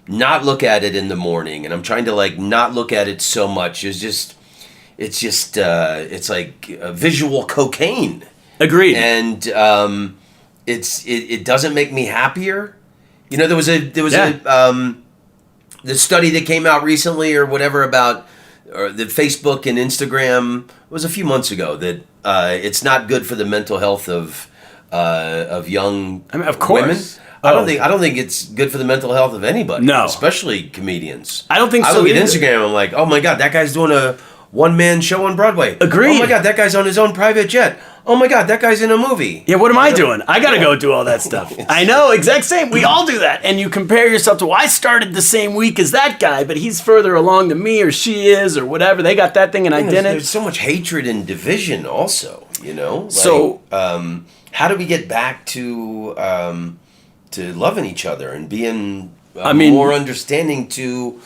not look at it in the morning, and I'm trying to like not look at it so much. It's like visual cocaine. Agreed. And it doesn't make me happier. You know, there was the study that came out recently or whatever about the Facebook and Instagram. It was a few months ago that it's not good for the mental health of young women. I don't think it's good for the mental health of anybody. No, especially comedians. I don't think so. I look at Instagram and I'm like, oh my god, that guy's doing a one-man show on Broadway. Agreed. Oh my god, that guy's on his own private jet. Oh my god, that guy's in a movie. Yeah, what am I doing? I gotta go do all that stuff. I know, exact same. We all do that. And you compare yourself to, well, I started the same week as that guy, but he's further along than me or she is or whatever. They got that thing and I didn't. There's so much hatred and division also, you know? Like, so, how do we get back to loving each other and being more understanding to,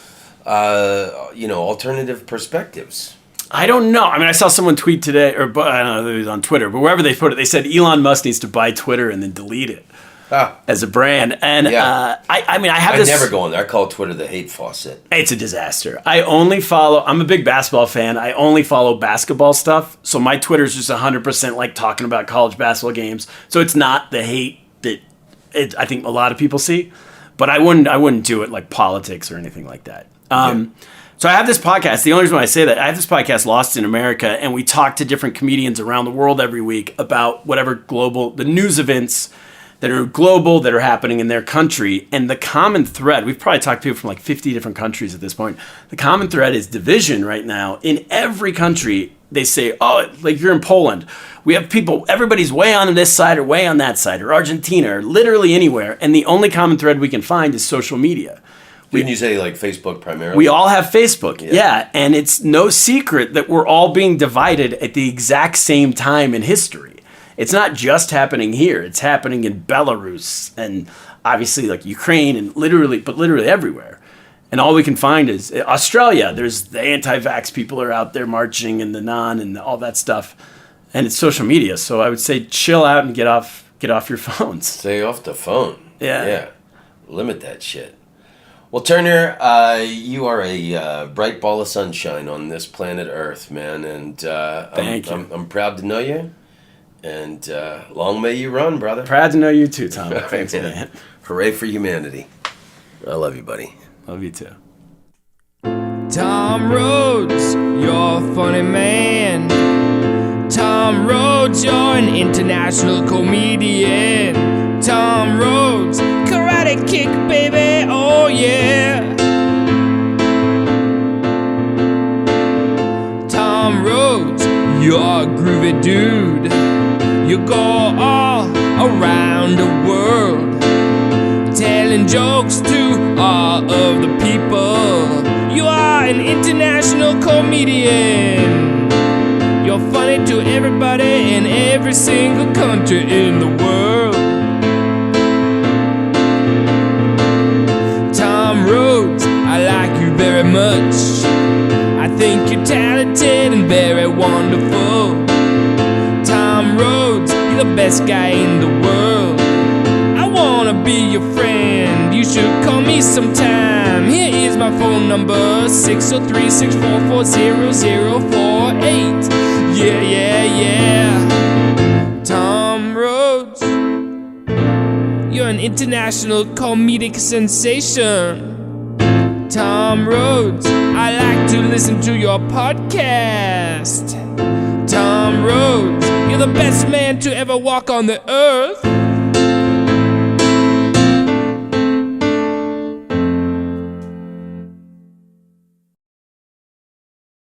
alternative perspectives? I don't know. I mean, I saw someone tweet today, or I don't know, it was on Twitter, but wherever they put it, they said Elon Musk needs to buy Twitter and then delete it as a brand. And I'd never go on there. I call Twitter the hate faucet. It's a disaster. I'm a big basketball fan. I only follow basketball stuff. So my Twitter is just 100% like talking about college basketball games. So it's not the hate that I think a lot of people see. But I wouldn't do it like politics or anything like that. So I have this podcast. The only reason why I say that, I have this podcast, Lost in America, and we talk to different comedians around the world every week about whatever the news events that are global, that are happening in their country. And the common thread, we've probably talked to people from like 50 different countries at this point. The common thread is division right now in every country. they say, oh, like you're in Poland. We have people, everybody's way on this side or way on that side, or Argentina, or literally anywhere. And the only common thread we can find is social media. Didn't you say like Facebook primarily? We all have Facebook, yeah. And it's no secret that we're all being divided at the exact same time in history. It's not just happening here. It's happening in Belarus and obviously like Ukraine and literally everywhere. And all we can find is Australia. There's the anti-vax people are out there marching and the non and all that stuff. And it's social media. So I would say chill out and get off your phones. Stay off the phone. Yeah. Limit that shit. Well, Turner, you are a bright ball of sunshine on this planet Earth, man. And Thank you. I'm proud to know you. And long may you run, brother. Proud to know you too, Tom. Right, Thanks, man. Hooray for humanity. I love you, buddy. Love you too. Tom Rhodes, you're a funny man. Tom Rhodes, you're an international comedian. Tom Rhodes, karate kick, baby, oh yeah. Tom Rhodes, you're a groovy dude. You go all around the world, telling jokes to all of the people. You are an international comedian. You're funny to everybody in every single country in the world. Tom Rhodes, I like you very much. I think you're talented and very wonderful. Tom Rhodes, you're the best guy in the world. I wanna be your friend, you should call me sometime. Here is my phone number, 603-644-0048. Yeah. Tom Rhodes, you're an international comedic sensation. Tom Rhodes, I like to listen to your podcast. Tom Rhodes, you're the best man to ever walk on the earth.